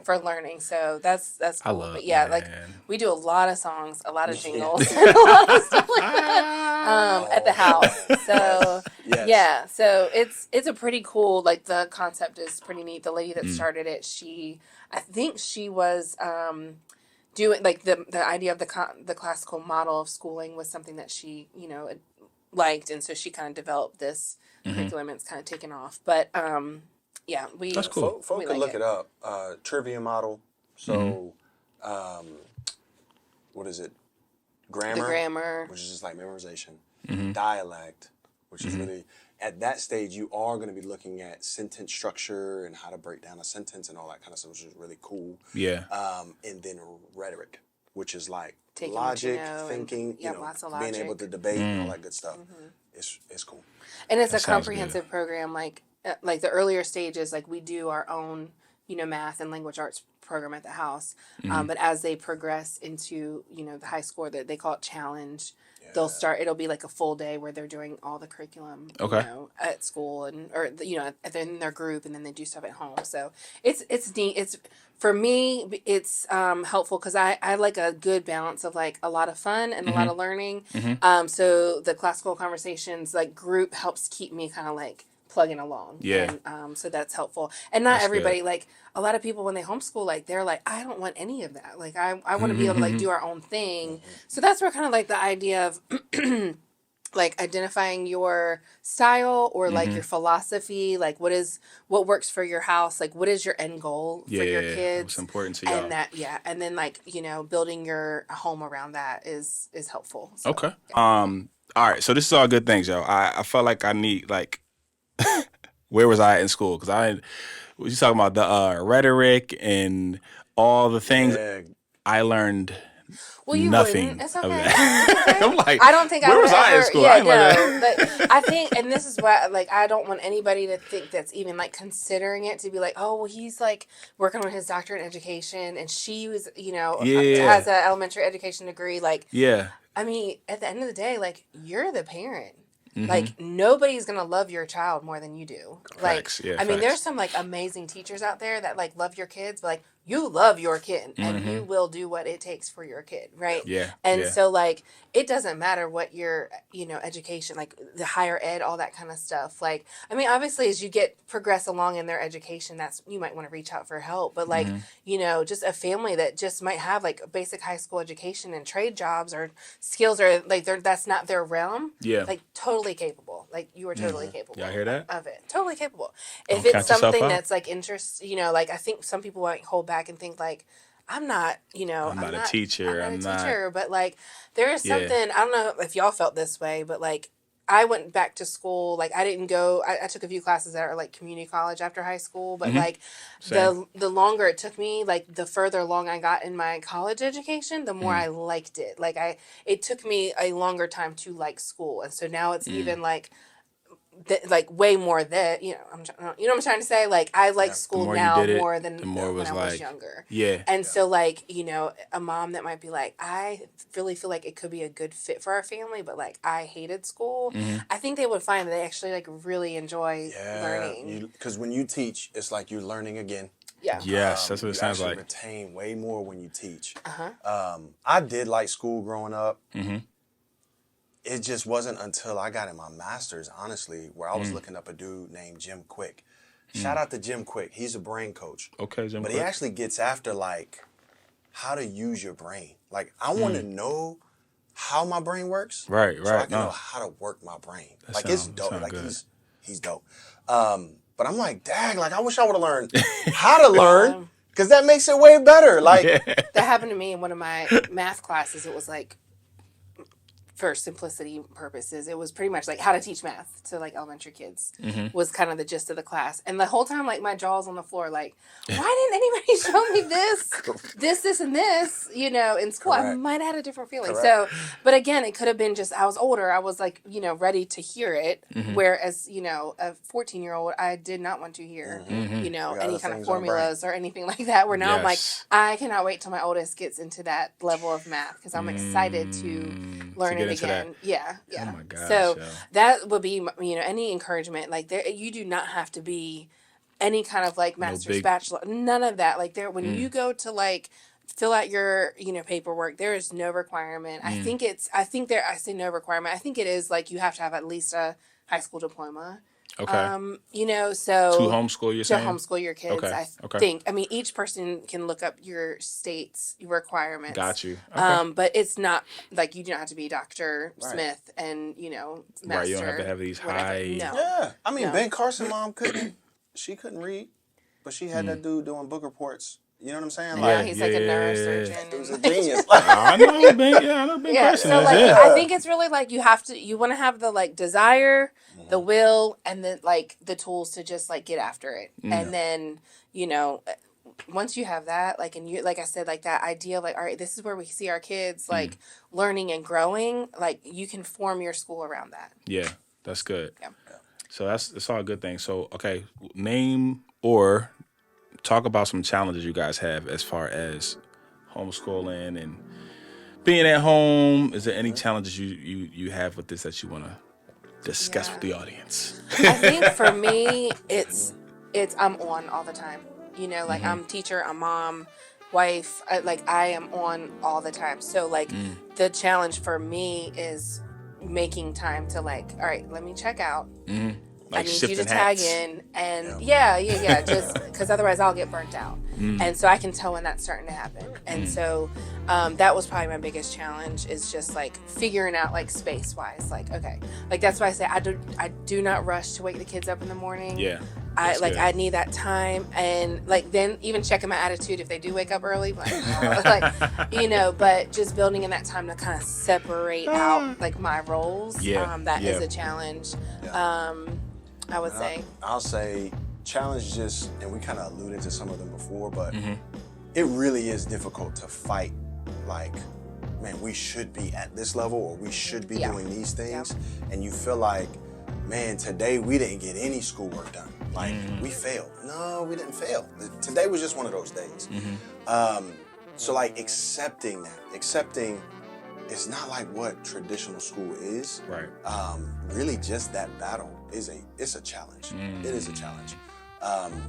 for learning. So that's cool. I love but yeah, it, like man. we do a lot of songs, a lot of jingles, and a lot of stuff like that at the house. So yeah, so it's a pretty cool, like the concept is pretty neat. The lady that started it, I think she was doing like the idea of the classical model of schooling was something that she liked, and so she kind of developed this curriculum, and it's kind of taken off. But That's cool. Folk we could like look it up. Trivia model. So, what is it? Grammar. The grammar, which is just like memorization. Dialect, which is really, at that stage, you are going to be looking at sentence structure and how to break down a sentence and all that kind of stuff, which is really cool. Yeah. And then rhetoric, which is like Taking logic, what you know, thinking, and, lots of being able logic. to debate and all that good stuff. It's cool. And it's That a sounds comprehensive program. Like the earlier stages, like we do our own, math and language arts program at the house. But as they progress into, the high school, that they call it challenge, it'll be like a full day where they're doing all the curriculum, at school or in their group, and then they do stuff at home. So it's neat. It's, for me, it's helpful because I like a good balance of like a lot of fun and a lot of learning. So the classical conversations like group helps keep me kind of like plugging along. Yeah. And so that's helpful. And not That's everybody, good. like a lot of people when they homeschool, like they're like, I don't want any of that. Like I want to be able to like do our own thing. So that's where kind of like the idea of like identifying your style or like your philosophy, like what works for your house, like what is your end goal for your kids. What's important to y'all. And that, and then like, building your home around that is helpful. So, Okay. All right. So this is all good things, yo. I felt like I need like, where was I in school? Because was you talking about the rhetoric and all the things I learned. Well, you nothing wouldn't. It's of okay. that. It's okay. I'm like, I don't think where I would was I in ever, school? Yeah, I ain't learned that. but I think, and this is why, like, I don't want anybody to think that's even like considering it to be like, oh, well, he's like working on his doctorate in education, and she was, has an elementary education degree. Like, I mean, at the end of the day, like, you're the parent. Like, nobody's going to love your child more than you do. Facts. Like, I mean, there's some, like, amazing teachers out there that, like, love your kids, but, like, you love your kid and you will do what it takes for your kid, right? Yeah. And yeah. so like it doesn't matter what your, education, like the higher ed, all that kind of stuff. Like, I mean, obviously as you progress along in their education, that's, you might want to reach out for help. But like, just a family that just might have like a basic high school education and trade jobs or skills, or like that's not their realm. Yeah. Like totally capable. Like you are totally capable. Y'all hear that? Of it. Totally capable. Don't If count it's yourself something out. that's like interest, like I think some people might hold back and think like, I'm not, I'm not a teacher. I'm not a teacher, but like there is something, I don't know if y'all felt this way, but like I went back to school, like I didn't go, I took a few classes that are like community college after high school, but like Same. the longer it took me, like the further along I got in my college education, the more I liked it. Like it took me a longer time to like school. And so now it's even like, like way more that I'm what I'm trying to say, like I like school more you now did it, more than the more it when was I was like- younger. Yeah. And so like a mom that might be like, I really feel like it could be a good fit for our family, but like I hated school. I think they would find that they actually like really enjoy learning. Because when you teach, it's like you're learning again. Yeah. Yes, that's what it You sounds actually like. retain way more when you teach. I did like school growing up. It just wasn't until I got in my master's, honestly, where I was looking up a dude named Jim Quick. Shout out to Jim Quick. He's a brain coach. Okay, Jim. But he actually gets after, like, how to use your brain. Like, I want to know how my brain works. Right, So I right. can No. know how to work my brain. That Like, it's sound- dope. sound Like, good. he's dope. But I'm like, dang, like, I wish I would have learned how to learn, because that makes it way better. Like, That happened to me in one of my math classes. It was like, for simplicity purposes, it was pretty much like how to teach math to like elementary kids was kind of the gist of the class. And the whole time, like my jaw's on the floor, like, why didn't anybody show me this, and this, in school? I Correct. might have had a different feeling. Correct. So, but again, it could have been just, I was older. I was like, ready to hear it. Whereas, a 14-year-old, I did not want to hear, any other kind of things on the formulas or anything like that. Where now I'm like, Yes. I cannot wait till my oldest gets into that level of math because I'm excited to learn get it into again. Yeah. Oh my gosh, So yo. that would be, any encouragement. Like you do not have to be any kind of like master's, big- bachelor, none of that. Like when you go to like fill out your, paperwork, there is no requirement. I say no requirement. I think it is like you have to have at least a high school diploma. Okay. So To homeschool, you're to saying? homeschool your kids. Okay, I okay. think. I mean, each person can look up your state's requirements. Got you. Okay. But it's not like you don't have to be Dr. Smith and master. Right, you don't have to have these whatever. high- No. yeah. I mean, No. Ben Carson's mom couldn't read, but she had that dude doing book reports. You know what I'm saying? Yeah, Like, he's like a Yeah. neurosurgeon. he was a and- genius. I know Ben. Yeah, I know Ben Yeah, Carson so is. like Yeah. I think it's really like you want to have the like desire, the will, and then like the tools to just like get after it. And then, once you have that, like, and you, like I said, like that idea, like, all right, this is where we see our kids like learning and growing, like you can form your school around that. Yeah, that's good. Yeah. So that's all a good thing. So, okay, name or talk about some challenges you guys have as far as homeschooling and being at home. Is there any challenges you have with this that you want to discuss with the audience? I think for me, it's I'm on all the time. Like I'm teacher, I'm mom, wife. I am on all the time. So like the challenge for me is making time to like, all right, let me check out. I Like need you to shifting tag hats. in, and yeah, just because otherwise I'll get burnt out. And so I can tell when that's starting to happen. And so that was probably my biggest challenge, is just like figuring out like space wise, like, okay, like that's why I say I do not rush to wake the kids up in the morning. Yeah. I good. I need that time, and like then even checking my attitude if they do wake up early, but just building in that time to kind of separate out like my roles. Yeah, That is yeah. a challenge. Yeah. I would say. I'll say challenge just, and we kind of alluded to some of them before, but Mm-hmm. it really is difficult to fight, like, man, we should be at this level, or we should be Yeah. doing these things. And you feel like, man, today we didn't get any schoolwork done. Like, we failed. No, we didn't fail. Today was just one of those days. So like accepting it's not like what traditional school is. Right. Really just that battle it's a challenge. It is a challenge.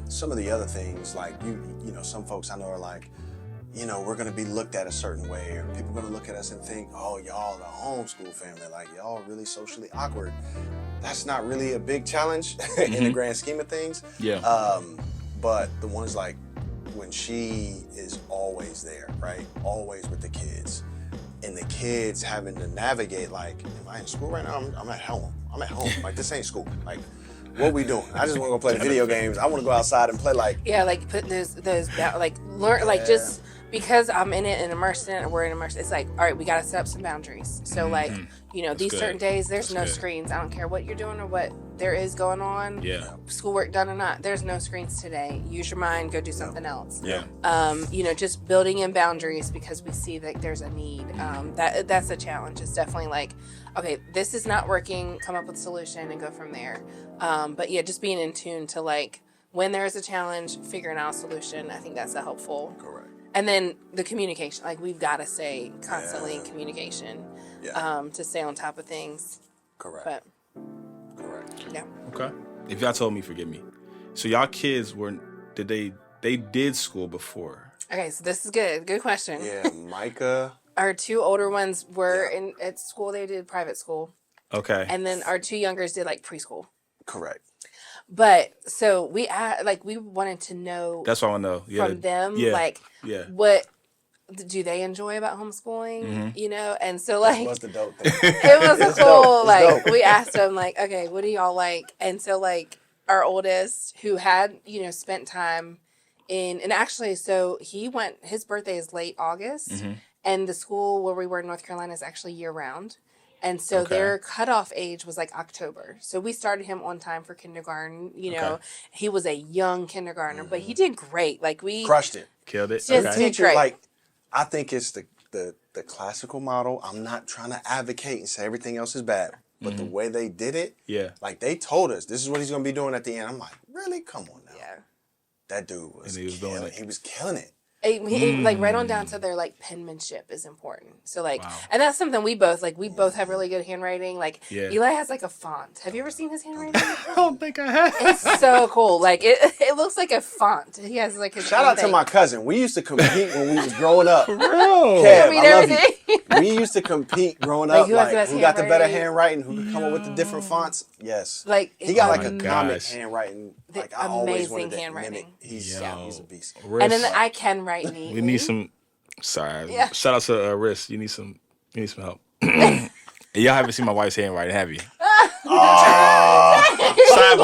Some of the other things, like you know, some folks I know are like, you know, we're going to be looked at a certain way, or people are going to look at us and think, oh, y'all the homeschool family, like y'all really socially awkward. That's not really a big challenge in the grand scheme of things. Yeah. But the ones like when she is always there, right? Always with the kids. And the kids having to navigate, like, am I in school right now? I'm at home. I'm at home. Like, this ain't school. Like, what we doing? I just want to go play video games. I want to go outside and play, like. Yeah, like putting those like learn like just because I'm in it and immersed in it, and we're in immersed. It's like, all right, we got to set up some boundaries. So like, you know, these certain days, there's no screens. I don't care what you're doing or what there is going on. Yeah. Schoolwork done or not, there's no screens today. Use your mind. Go do something else. Yeah. You know, just building in boundaries because we see that there's a need. That's a challenge. It's definitely like, okay, this is not working. Come up with a solution and go from there. But yeah, just being in tune to like when there is a challenge, figuring out a solution. I think that's a helpful. Correct. And then the communication, like we've got to stay constantly in communication to stay on top of things. Correct. But Correct. yeah. Okay. If y'all told me, forgive me. So y'all kids they did school before? Okay, so this is good. Good question. Yeah, Micah. Our two older ones were at school. They did private school. Okay. And then our two youngers did like preschool. Correct. But so we wanted to know That's what I want to know. Yeah. from them, Yeah. like Yeah. what do they enjoy about homeschooling, you know? And so like What's the dope thing? it was It's cool. dope. It's Like dope. we asked them like, okay, what do y'all like? And so like our oldest who had, you know, spent time and actually, so his birthday is late August and the school where we were in North Carolina is actually year round. And so their cutoff age was like October. So we started him on time for kindergarten. You know, he was a young kindergartner, but he did great. Like we Crushed it. Killed it. Just Okay. did great. Like, I think it's the classical model. I'm not trying to advocate and say everything else is bad, but the way they did it, like they told us this is what he's gonna be doing at the end. I'm like, really? Come on now. Yeah. That dude was And he was doing it. He was killing it. Like right on down to their like penmanship is important. So like, and that's something we both have really good handwriting. Like Eli has like a font. Have you ever seen his handwriting? I don't think I have. It's so cool. Like it looks like a font. He has like his Shout own out to thing. my cousin. We used to compete when we was growing up. Bro. Kev, I mean, I love you. everything. We used to compete growing Like, up. who has the Like, best who got the better handwriting? handwriting? Who could come up with the different fonts? Yes. Like He got like Oh a my comic gosh. handwriting. The Like I always amazing wanted to handwriting. mimic. He's a beast. And then I can write neatly. We need some. Sorry. Yeah. Shout out to Riss. You need some help. Y'all haven't seen my wife's handwriting, have you? Sidebar.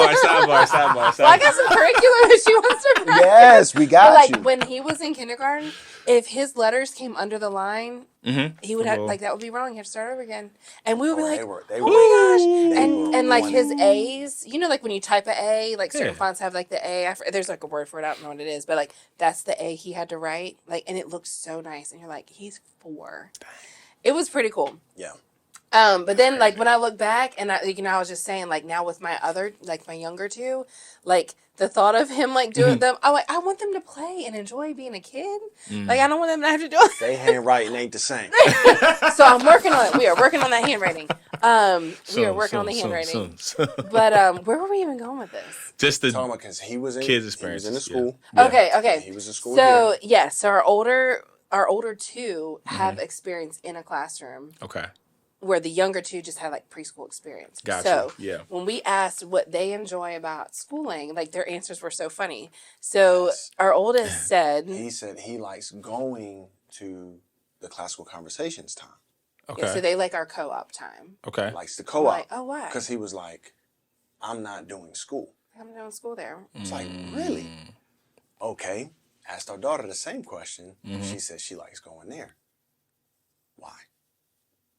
Well, I got some curriculum that she wants to write. Yes, we got But like you. when he was in kindergarten, if his letters came under the line, he would have like that would be wrong. He had to start over again, and we would be like, they were "Oh my gosh!" were And like his wonderful. A's, you know, like when you type a A, like certain Yeah. fonts have like the A. There's like a word for it. I don't know what it is, but like that's the A he had to write. Like, and it looks so nice, and you're like, he's 4. It was pretty cool. Yeah. But then like when I look back and I was just saying like now with my other, like my younger two, like the thought of him like doing them, I want them to play and enjoy being a kid. Like I don't want them to have to do it. They handwriting ain't the same. So I'm working on it. We are working on that handwriting. We are working on the handwriting. But where were we even going with this? Just the Talking about because he was in kids' he was experiences, in the school. Yeah. Okay. He was in school. So yes, so our older two have experience in a classroom. Okay. Where the younger two just had like preschool experience. Gotcha. So Yeah. when we asked what they enjoy about schooling, like their answers were so funny. So our oldest said, He said he likes going to the classical conversations time. Okay. yeah, so they like our co-op time. Okay. Likes the I'm co-op. like, oh, why? Because he was like, I'm not doing school. I'm doing school there. It's like, really? Okay. Asked our daughter the same question. She said she likes going there. Why?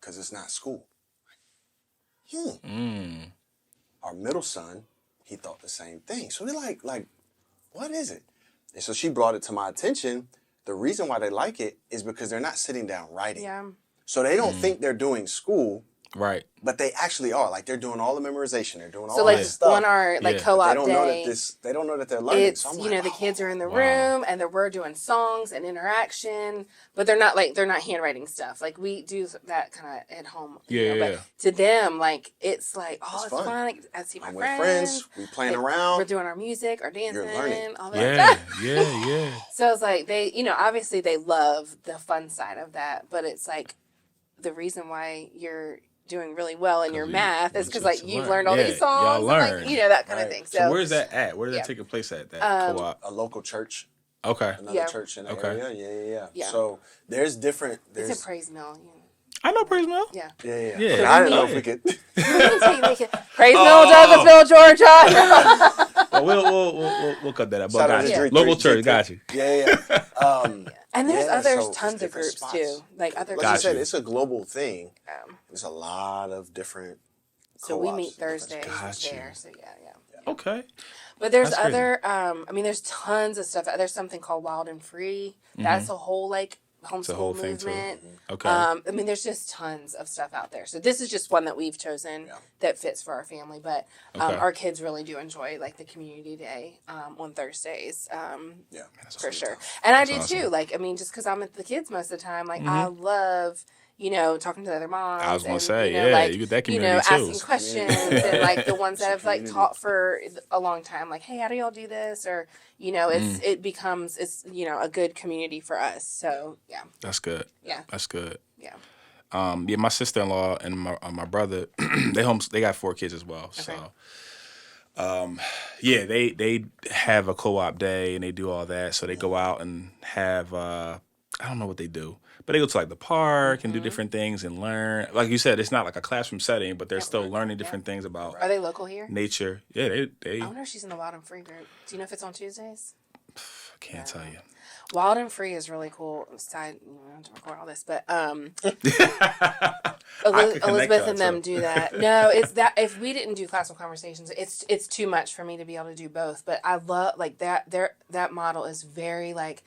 Because it's not school. Our middle son, he thought the same thing. So we're like, what is it? And so she brought it to my attention. The reason why they like it is because they're not sitting down writing. Yeah. So they don't think they're doing school. Right. but they actually are. Like they're doing all the memorization. They're doing all So like this stuff. on our like Yeah. co-op they don't know day, that they don't know that they're learning. it's So I'm you like, know the kids are in the wow. room and we're doing songs and interaction, but they're not handwriting stuff. Like we do that kind of at home. Yeah, But yeah. to them, like it's like it's fun. fun. Like, I see my I'm friends. with friends. We playing like, around. We're doing our music, our dancing, learning. all that Yeah, stuff. yeah. So it's like they, obviously they love the fun side of that, but it's like the reason why you're doing really well in your math is because like you've learned all these songs, Y'all and, learn. like that kind of thing. So where's that at? Where is that taking place at? That co-op? A local church. Okay. Another church in the area. Yeah. So there's different. It's a praise mill. I know Praise Mill. Yeah. Yeah. So I didn't know if we could. Praise Mill, Douglasville, Georgia. Well, we'll cut that up. Shout But out to got you. Drake, Local Drake, church, got you. Yeah. And there's so tons it's of different groups spots. too. Like other Like I groups. said, it's a global thing. Um, There's a lot of different. so we co-ops, meet different Thursdays Gotcha. there. So yeah. Okay. But there's That's crazy. other, there's tons of stuff. There's something called Wild and Free. That's a whole like homeschool whole thing, too. movement. Okay. There's just tons of stuff out there. So this is just one that we've chosen that fits for our family. But Okay. our kids really do enjoy like the community day on Thursdays. For sure. And I do awesome. too. Like, just because I'm with the kids most of the time, like I love, talking to the other moms. I was gonna and, say, you get that community too. asking questions and like the ones that have like taught for a long time, like, hey, how do y'all do this? Or, it becomes, a good community for us. So yeah. That's good. Yeah. That's good. Yeah. My sister-in-law and my brother, they got 4 kids as well. Okay. So, they have a co-op day and they do all that. So they go out and have I don't know what they do, but they go to like the park and do different things and learn. Like you said, it's not like a classroom setting, but they're still learning different things about Are they local here? nature. Yeah, they I wonder if she's in the Wild and Free group. Do you know if it's on Tuesdays? I can't tell you. Wild and Free is really cool. Side, I have to record all this, but Elizabeth and them do that. No, it's that if we didn't do classical conversations, it's too much for me to be able to do both. But I love like that. That model is very like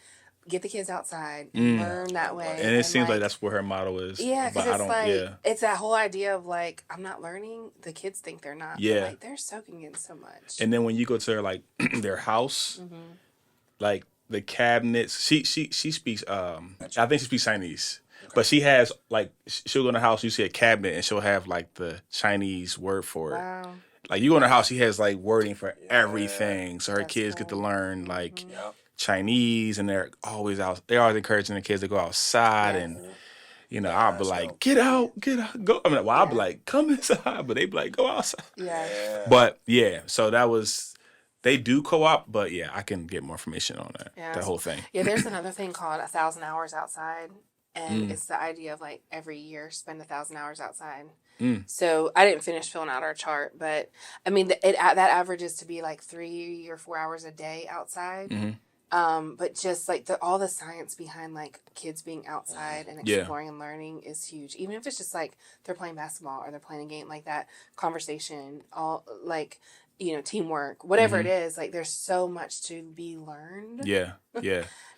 get the kids outside, learn that way, And it seems like that's where her motto is. Yeah, but because I don't. it's that whole idea of like I'm not learning. The kids think they're not. Yeah. But, like they're soaking in so much. And then when you go to their like their house, like the cabinets, she speaks. I think she speaks Chinese, but she has like she'll go in the house. You see a cabinet, and she'll have like the Chinese word for it. Wow. Like you go in her house, she has like wording for everything, so her That's kids get to cool. learn like Chinese, and they're always out. They're always encouraging the kids to go outside, and I'll be like, get out, go. I mean, well, I'll be like, come inside, but they be like, go outside. Yeah. But yeah, so that was. They do co-op, but yeah, I can get more information on that. Yeah. That whole thing. Yeah, there's another thing called 1,000 hours outside, and it's the idea of like every year spend 1,000 hours outside. So I didn't finish filling out our chart, but I mean that averages to be like 3 or 4 hours a day outside. But just like all the science behind like kids being outside and exploring and learning is huge. Even if it's just like they're playing basketball or they're playing a game like that, conversation, all like. Teamwork, whatever it is, like there's so much to be learned. Yeah.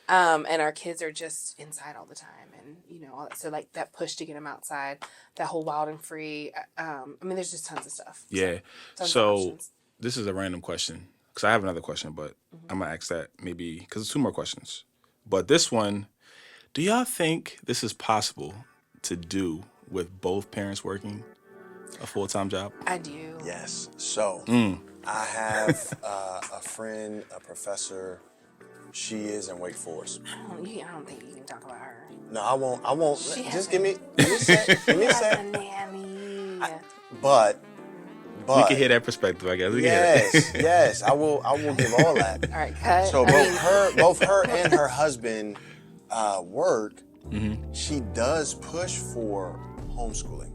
And our kids are just inside all the time, and all that. So like that push to get them outside, that whole wild and free. There's just tons of stuff. Yeah. Tons of So options. this is a random question because I have another question, but I'm gonna ask that maybe because it's 2 more questions. But this one, do y'all think this is possible to do with both parents working a full-time job? I do. Yes. So I have a friend, a professor. She is in Wake Forest. I don't think you can talk about her. No, I won't. She Just has give me a sec. Give me a a sec. nanny. But We can hear that perspective, I guess. We can hear that. yes. I will give all that. All right, cut. So both her and her husband work. She does push for homeschooling,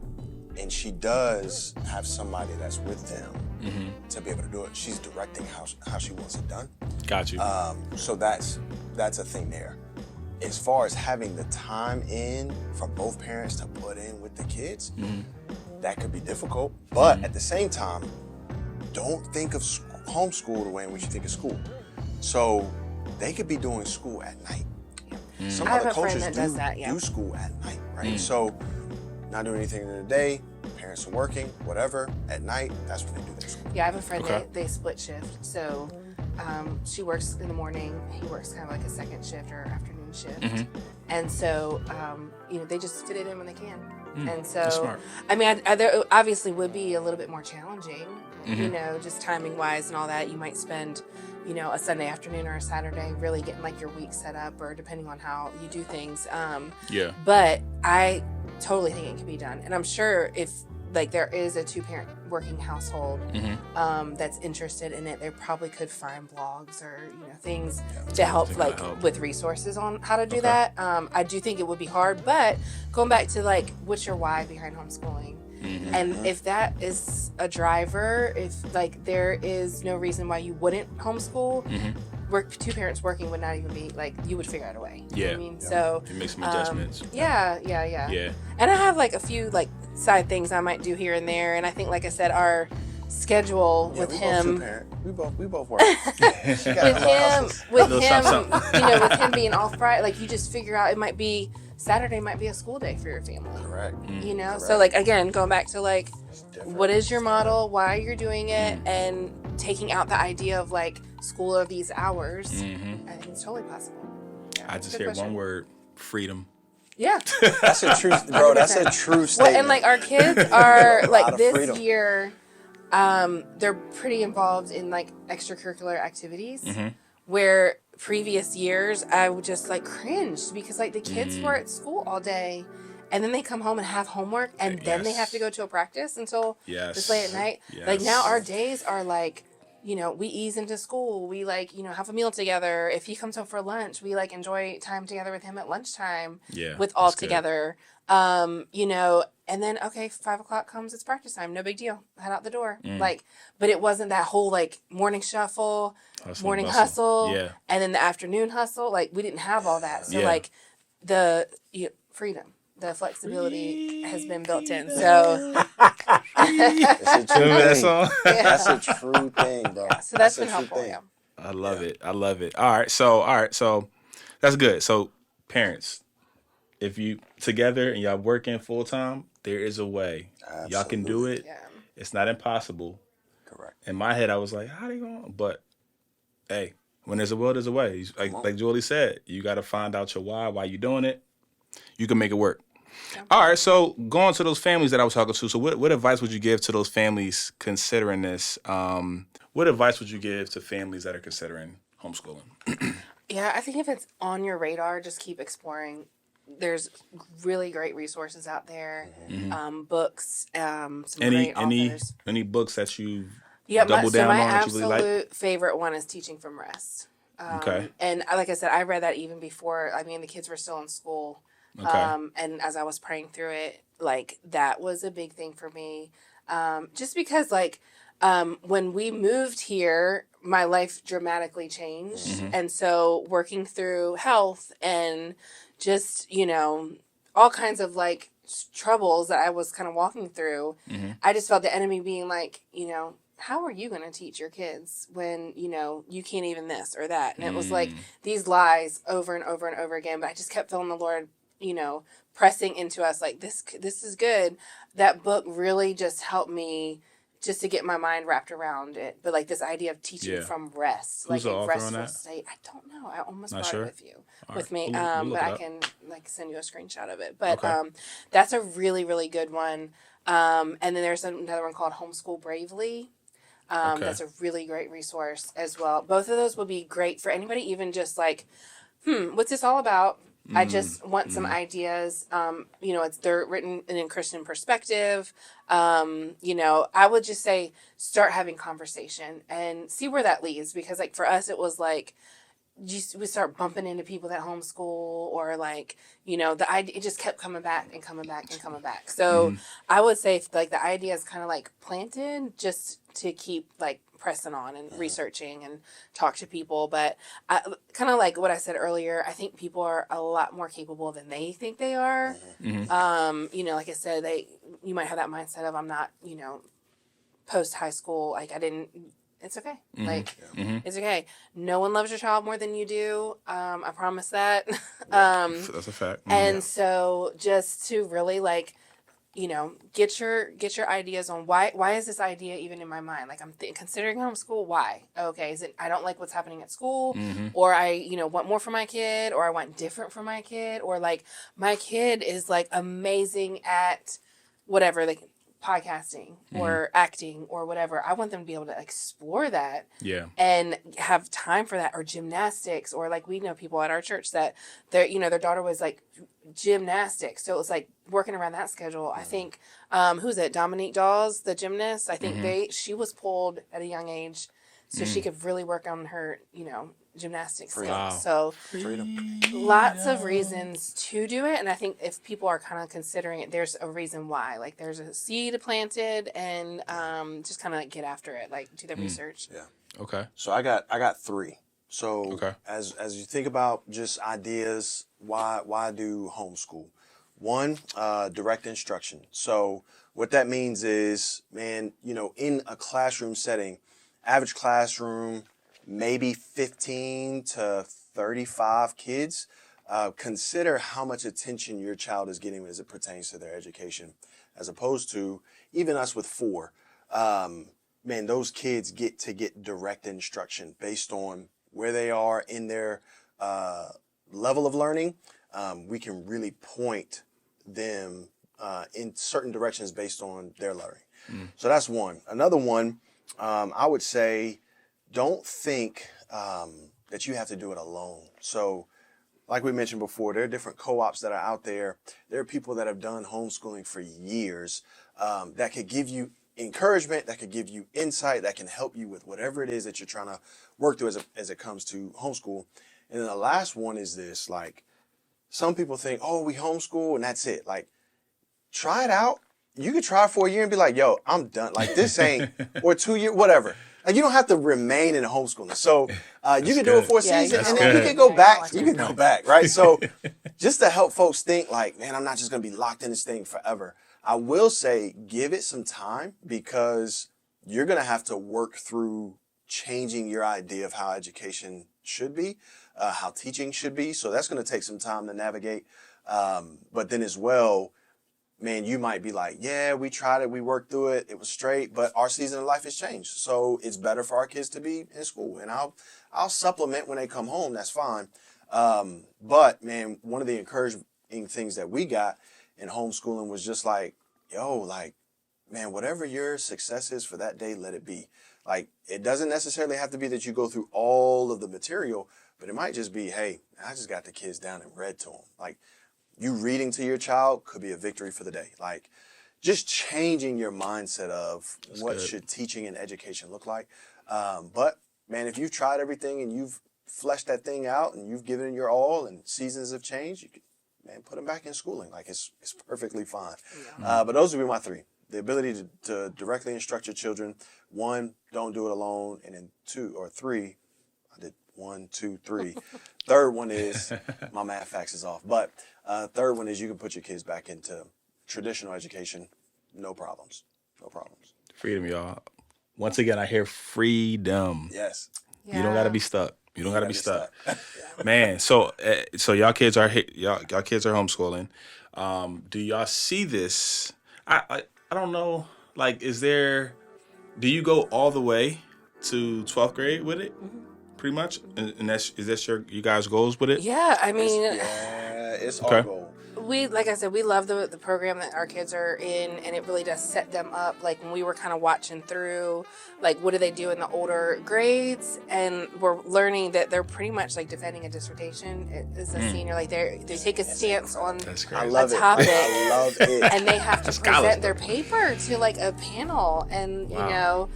and she does have somebody that's with them to be able to do it. She's directing how she wants it done. Got you. So that's a thing there. As far as having the time in for both parents to put in with the kids, that could be difficult. But at the same time, don't think of homeschool the way in which you think of school. So they could be doing school at night. Some I have other a friend cultures that does that, yeah. do school at night, right? So not doing anything in the day, parents are working, whatever, at night, that's when they do their school. Yeah, I have a friend Okay. they split shift. So she works in the morning. He works kind of like a second shift or afternoon shift. Mm-hmm. And so, they just fit it in when they can. And so, that's smart. I mean, there obviously would be a little bit more challenging, Mm-hmm. just timing wise and all that. You might spend, a Sunday afternoon or a Saturday really getting like your week set up, or depending on how you do things. Yeah. But I totally think it can be done. And I'm sure if like there is a 2-parent working household that's interested in it, they probably could find blogs or things to help like with resources on how to do that. I do think it would be hard, but going back to like what's your why behind homeschooling, and if that is a driver, if like there is no reason why you wouldn't homeschool, 2 parents working would not even be like, you would figure out a way. You know what I mean? So You make some adjustments. Yeah. And I have like a few like side things I might do here and there, and I think, like I said, our schedule with him, We both work. with him, Little something. with him being off Friday, like you just figure out it might be Saturday might be a school day for your family. Correct. So like again, going back to like, what is your model, why you're doing it, and taking out the idea of like school are these hours. I think it's totally possible. Yeah, I just good hear question. one word: freedom. Yeah. That's a true, bro. That's a true statement. Well, and like our kids are A lot like of this freedom. year, they're pretty involved in like extracurricular activities, where previous years I would just like cringe because like the kids were at school all day, and then they come home and have homework, and then they have to go to a practice until this late at night. Like now our days are like, we ease into school. We like, have a meal together. If he comes home for lunch, we like enjoy time together with him at lunchtime. Yeah, With all that's good. together. And then, okay, 5:00 comes, it's practice time. No big deal. Head out the door. Like, but it wasn't that whole like morning shuffle, morning hustle, and then the afternoon hustle. Like we didn't have all that. So like the freedom, the flexibility has been built in. So That's a true Remember that thing. song? That's a true thing, bro. so that's a been true helpful. thing. Yeah. I love it. I love it. All right. So that's good. So parents, if you together and y'all working full time, there is a way. Y'all can do it. Yeah. It's not impossible. Correct. In my head, I was like, how they going? But hey, when there's a will, there's a way. Like Julie said, you got to find out your why you doing it. You can make it work. All right, so going to those families that I was talking to, so what advice would you give to those families considering this? What advice would you give to families that are considering homeschooling? Yeah, I think if it's on your radar, just keep exploring. There's really great resources out there, books, some great authors. Any books that you Yeah, double down my on that you really absolute like? favorite one is Teaching from Rest. Okay. And like I said, I read that even before, the kids were still in school. Okay. And as I was praying through it, like that was a big thing for me. Just because like, when we moved here, my life dramatically changed. And so working through health and just, all kinds of like troubles that I was kind of walking through, I just felt the enemy being like, how are you going to teach your kids when, you can't even this or that? And it was like these lies over and over and over again. But I just kept feeling the Lord, pressing into us like this is good. That book really just helped me just to get my mind wrapped around it. But like this idea of teaching from rest, Who's like the a author on restful that? state. I don't know. I almost Not brought sure? it All with right. me. We'll look But it I up. can like send you a screenshot of it. But Okay. that's a really, really good one. And then there's another one called Homeschool Bravely. Okay. That's a really great resource as well. Both of those will be great for anybody, even just like, what's this all about? I just want some ideas. They're written in a Christian perspective. I would just say start having conversation and see where that leads. Because like for us, it was like, we start bumping into people that homeschool or like, the idea, it just kept coming back and coming back and coming back. So I would say if, like the idea is kind of like planted just to keep like pressing on and researching and talk to people. But I, kind of like what I said earlier, I think people are a lot more capable than they think they are. Like I said, you might have that mindset of I'm not, post high school, like I didn't. It's okay. It's okay. No one loves your child more than you do. I promise that. That's a fact. And so just to really like get your ideas on why is this idea even in my mind? Like, I'm considering homeschool. Why? Okay, is it I don't like what's happening at school, or I want more for my kid, or I want different for my kid, or like my kid is like amazing at whatever, like podcasting or acting or whatever. I want them to be able to explore that and have time for that, or gymnastics, or like we know people at our church that their daughter was like gymnastics, so it was like working around that schedule. I think who's it, Dominique Dawes, the gymnast, I think she was pulled at a young age so she could really work on her gymnastics skills. Wow. So lots of reasons to do it, and I think if people are kind of considering it, there's a reason why. Like, there's a seed planted, and just kind of like get after it, like do the research. Yeah. Okay. So I got 3. So Okay. as you think about just ideas, why do homeschool? 1, direct instruction. So what that means is, man, in a classroom setting, average classroom, maybe 15 to 35 kids. Consider how much attention your child is getting as it pertains to their education, as opposed to even us with 4. Man, those kids get direct instruction based on where they are in their level of learning. We can really point them in certain directions based on their learning. So that's one. Another one, I would say, don't think that you have to do it alone. So like we mentioned before, there are different co-ops that are out there. There are people that have done homeschooling for years that could give you encouragement, that could give you insight, that can help you with whatever it is that you're trying to work through as it comes to homeschool. And then the last one is this, like, some people think, oh, we homeschool and that's it. Like, try it out. You could try it for a year and be like, yo, I'm done. Like, this ain't, or 2 years, whatever. Like, you don't have to remain in homeschooling. So you can do it for a season, and then you can go back. You can go back, right? So just to help folks think, like, man, I'm not just going to be locked in this thing forever. I will say, give it some time, because you're going to have to work through changing your idea of how education should be, how teaching should be. So that's going to take some time to navigate. But then as well, man, you might be like, yeah, we tried it, we worked through it, it was straight, but our season of life has changed. So it's better for our kids to be in school. And I'll supplement when they come home, that's fine. But man, one of the encouraging things that we got in homeschooling was just like, yo, like, man, whatever your success is for that day, let it be. Like, it doesn't necessarily have to be that you go through all of the material, but it might just be, hey, I just got the kids down and read to them. Like, you reading to your child could be a victory for the day. Like, just changing your mindset of what should teaching and education look like. But man, if you've tried everything and you've fleshed that thing out and you've given it your all and seasons have changed, you could, man, put them back in schooling. Like, it's perfectly fine. Yeah. But those would be my 3. The ability to directly instruct your children. 1, don't do it alone. And then 2 or 3, I did 1, 2, 3. Third one is, my math facts is off. But third one is, you can put your kids back into traditional education. No problems. No problems. Freedom, y'all. Once again, I hear freedom. Yes. Yeah. You don't got to be stuck. You don't got to be stuck. Man, so y'all kids are homeschooling. Do y'all see this? I don't know. Like, do you go all the way to 12th grade with it? Mm-hmm. Pretty much? And is that you guys' goals with it? Yeah, I mean, it's our goal. We, like I said, we love the program that our kids are in, and it really does set them up. Like, when we were kind of watching through, like, what do they do in the older grades, and we're learning that they're pretty much like defending a dissertation as a senior. Like, they take a stance on a topic. I love it. And they have to present their paper to like a panel, and you know,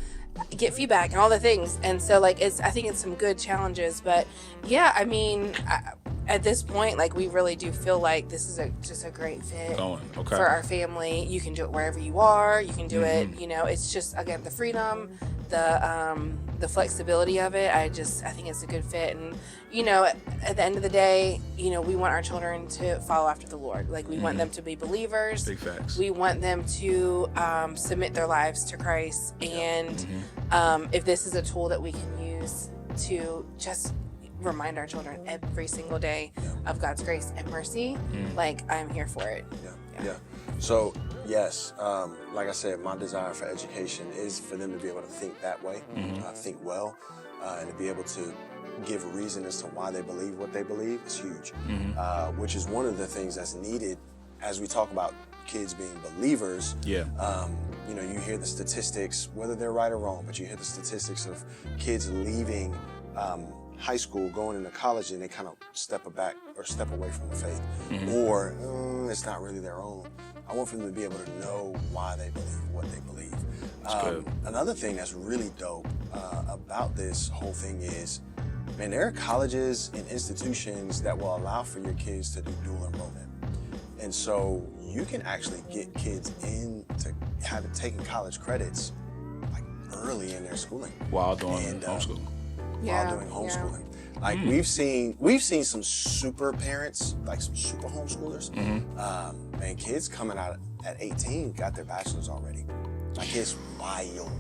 get feedback and all the things. And so, like, I think it's some good challenges. But yeah, I mean, at this point, like, we really do feel like this is just a great fit for our family. You can do it wherever you are. You can do it, you know, it's just, again, the freedom, the flexibility of it. I think it's a good fit. And, you know, at the end of the day, you know, we want our children to follow after the Lord. Like, we want them to be believers. Big facts. We want them to submit their lives to Christ. And if this is a tool that we can use to just remind our children every single day of God's grace and mercy, like, I'm here for it. Yeah. So Yes. Like I said, my desire for education is for them to be able to think that way, think well, and to be able to give a reason as to why they believe what they believe is huge, which is one of the things that's needed as we talk about kids being believers. Yeah. You know, you hear the statistics, whether they're right or wrong, but you hear the statistics of kids leaving high school, going into college, and they kind of step back or step away from the faith, or it's not really their own. I want for them to be able to know why they believe what they believe. Another thing that's really dope about this whole thing is, man, there are colleges and institutions that will allow for your kids to do dual enrollment. And so you can actually get kids into having taken college credits like early in their schooling. While doing homeschooling. While doing homeschooling. Like we've seen some super parents, like some super homeschoolers. Man, kids coming out at 18 got their bachelors already. Like it's wild.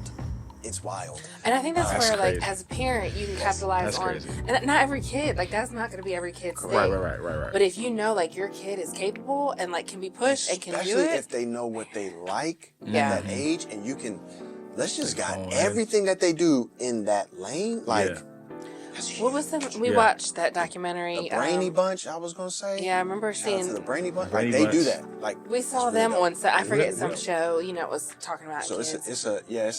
It's wild. And I think that's where, crazy. like, as a parent, you can capitalize That's on. crazy. And not every kid, like, that's not going to be every kid's thing. Right. But if you know, like, your kid is capable and, like, can be pushed and can do Especially it. if they know what they like Yeah. at that age, and you can, let's just got on, everything that they do in that lane. Like, Yeah. that's huge. What was the, we Yeah. watched that documentary. The Brainy Bunch, I was gonna say. Yeah, I remember Shout out to seeing, the Brainy Bunch. Brainy Like, they do Bunch. that. Like, we saw it's really them dope. on, I forget, Yeah. some show, you know, it was talking about So kids. it's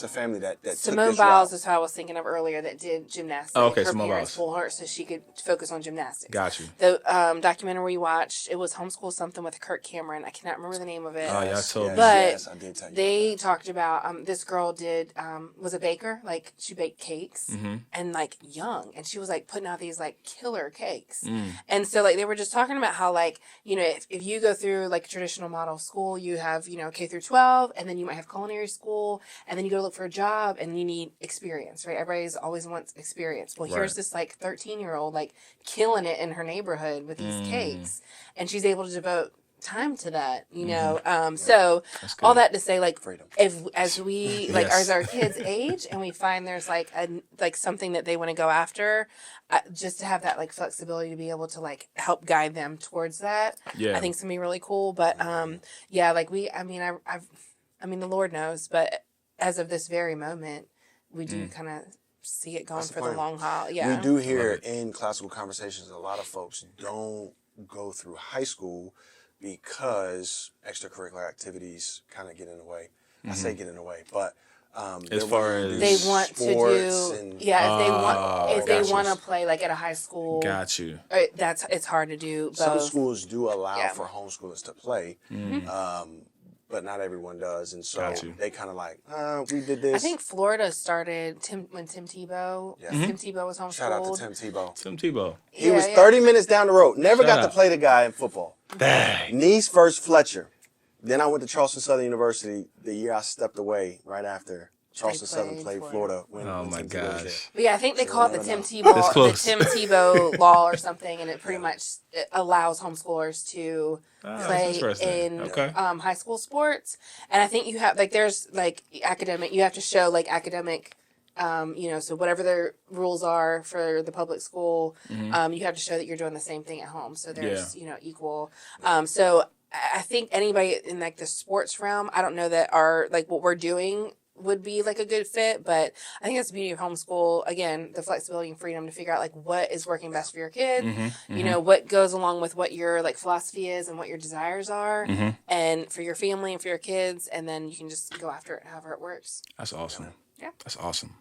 a family that took Simone this Biles route. is who I was thinking of earlier that did gymnastics. Oh, okay, Her Simone parents Biles. pulled her so she could focus on gymnastics. Got you. The documentary we watched, it was Homeschool Something with Kirk Cameron. I cannot remember the name of it. Oh, yeah, I told me. But yes, I did tell you. They talked about this girl did was a baker, like she baked cakes and like young, and she was like putting out these like killer cakes. And so like they were just talking about how like, you know, if you go through like a traditional model school, you have, you know, K through 12, and then you might have culinary school, and then you go look for a job and you need experience, right? Everybody's always wants experience. Well, here's Right. this like 13-year-old like killing it in her neighborhood with these cakes, and she's able to devote time to that, you know. So all that to say, like, Freedom. if as we like Yes. as our kids age and we find there's like something that they want to go after, just to have that like flexibility to be able to like help guide them towards that, Yeah. I think it's gonna be really cool. But yeah, like I mean the Lord knows, but as of this very moment, we do kind of see it going That's the for the plan. long haul. Yeah, We do hear in classical conversations, a lot of folks don't go through high school because extracurricular activities kind of get in the way. I say get in the way, but As far as they want to do and if they gotcha. want to play like at a high school. Got you. It's hard to do both. some schools do allow Yeah. for homeschoolers to play, but not everyone does, and so Got you. they kind of like, we did this. I think Florida started when Tim Tebow. Yeah. Tim Tebow was homeschooled. Shout out to Tim Tebow. Tim Tebow. He was Yeah. 30 minutes down the road. Never Shout got to out. play the guy in football. Dang. Nice first Fletcher. Then I went to Charleston Southern University the year I stepped away right after Charleston Southern played played for Florida. When Oh my Tim Tebow was there. gosh. But yeah, I think they So call it the we'll Tim never This Tebow, the close. Tim Tebow law or something, and it pretty much it allows homeschoolers to that's play interesting. in Okay. high school sports. And I think you have like there's like academic. You have to show like academic. You know, so whatever their rules are for the public school, you have to show that you're doing the same thing at home. So there's, you know, equal. So I think anybody in like the sports realm, I don't know that our, like what we're doing would be like a good fit, but I think that's the beauty of homeschool. Again, the flexibility and freedom to figure out like what is working best for your kid, you know, what goes along with what your like philosophy is and what your desires are, and for your family and for your kids, and then you can just go after it however it works. That's awesome. Yeah. That's awesome.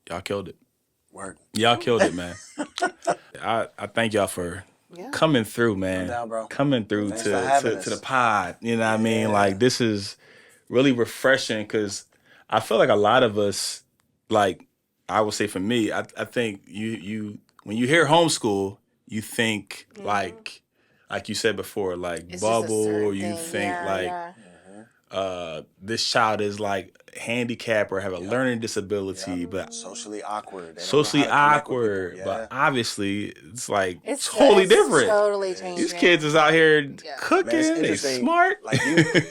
Y'all killed it. Word. Y'all killed it, man. I thank y'all for Yeah. coming through, man. No doubt, bro. Coming through Thanks for having to us. the pod. You know what I mean? Like, this is really refreshing because I feel like a lot of us, like, I would say for me, I think you when you hear homeschool, you think like you said before, like It's just a bubble, certain you thing. think Yeah, like yeah. This child is like handicapped or have a learning disability, but Socially awkward. They don't know socially how to connect with awkward. people. But obviously, it's like It's totally different. Totally changing. These kids is out here cooking. Man, it's They interesting. smart. Like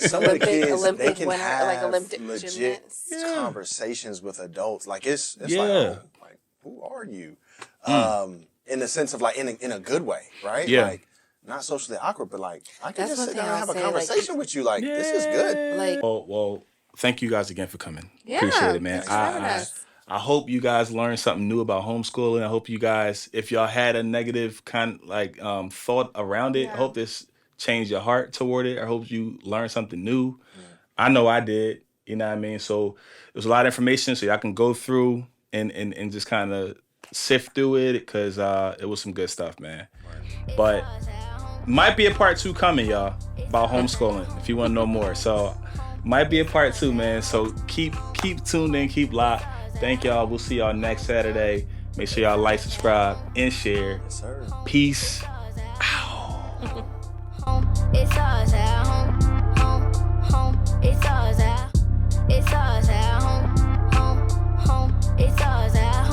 some of the kids, Olympic they can winner, have like Olympic legit gymnasts. Yeah. conversations with adults. Like it's Yeah. like who are you? In the sense of like in a good way, right? Yeah. Like not socially awkward, but like I can That's just one sit thing down and I'll have a say, like, conversation with you. Like this is good. Like- well, thank you guys again for coming. Yeah, Appreciate it, man. thanks for having us. I hope you guys learned something new about homeschooling. I hope you guys, if y'all had a negative thought around it, I hope this changed your heart toward it. I hope you learned something new. I know I did. You know what I mean? So it was a lot of information, so y'all can go through and just kind of sift through it, because it was some good stuff, man. But might be a part 2 coming, y'all, about homeschooling, if you want to know more. So might be a part 2, man. So keep tuned in, keep locked. Thank y'all. We'll see y'all next Saturday. Make sure y'all like, subscribe, and share. Yes, sir. Peace. It's us at home. It's us at home. It's us at home. It's us at home.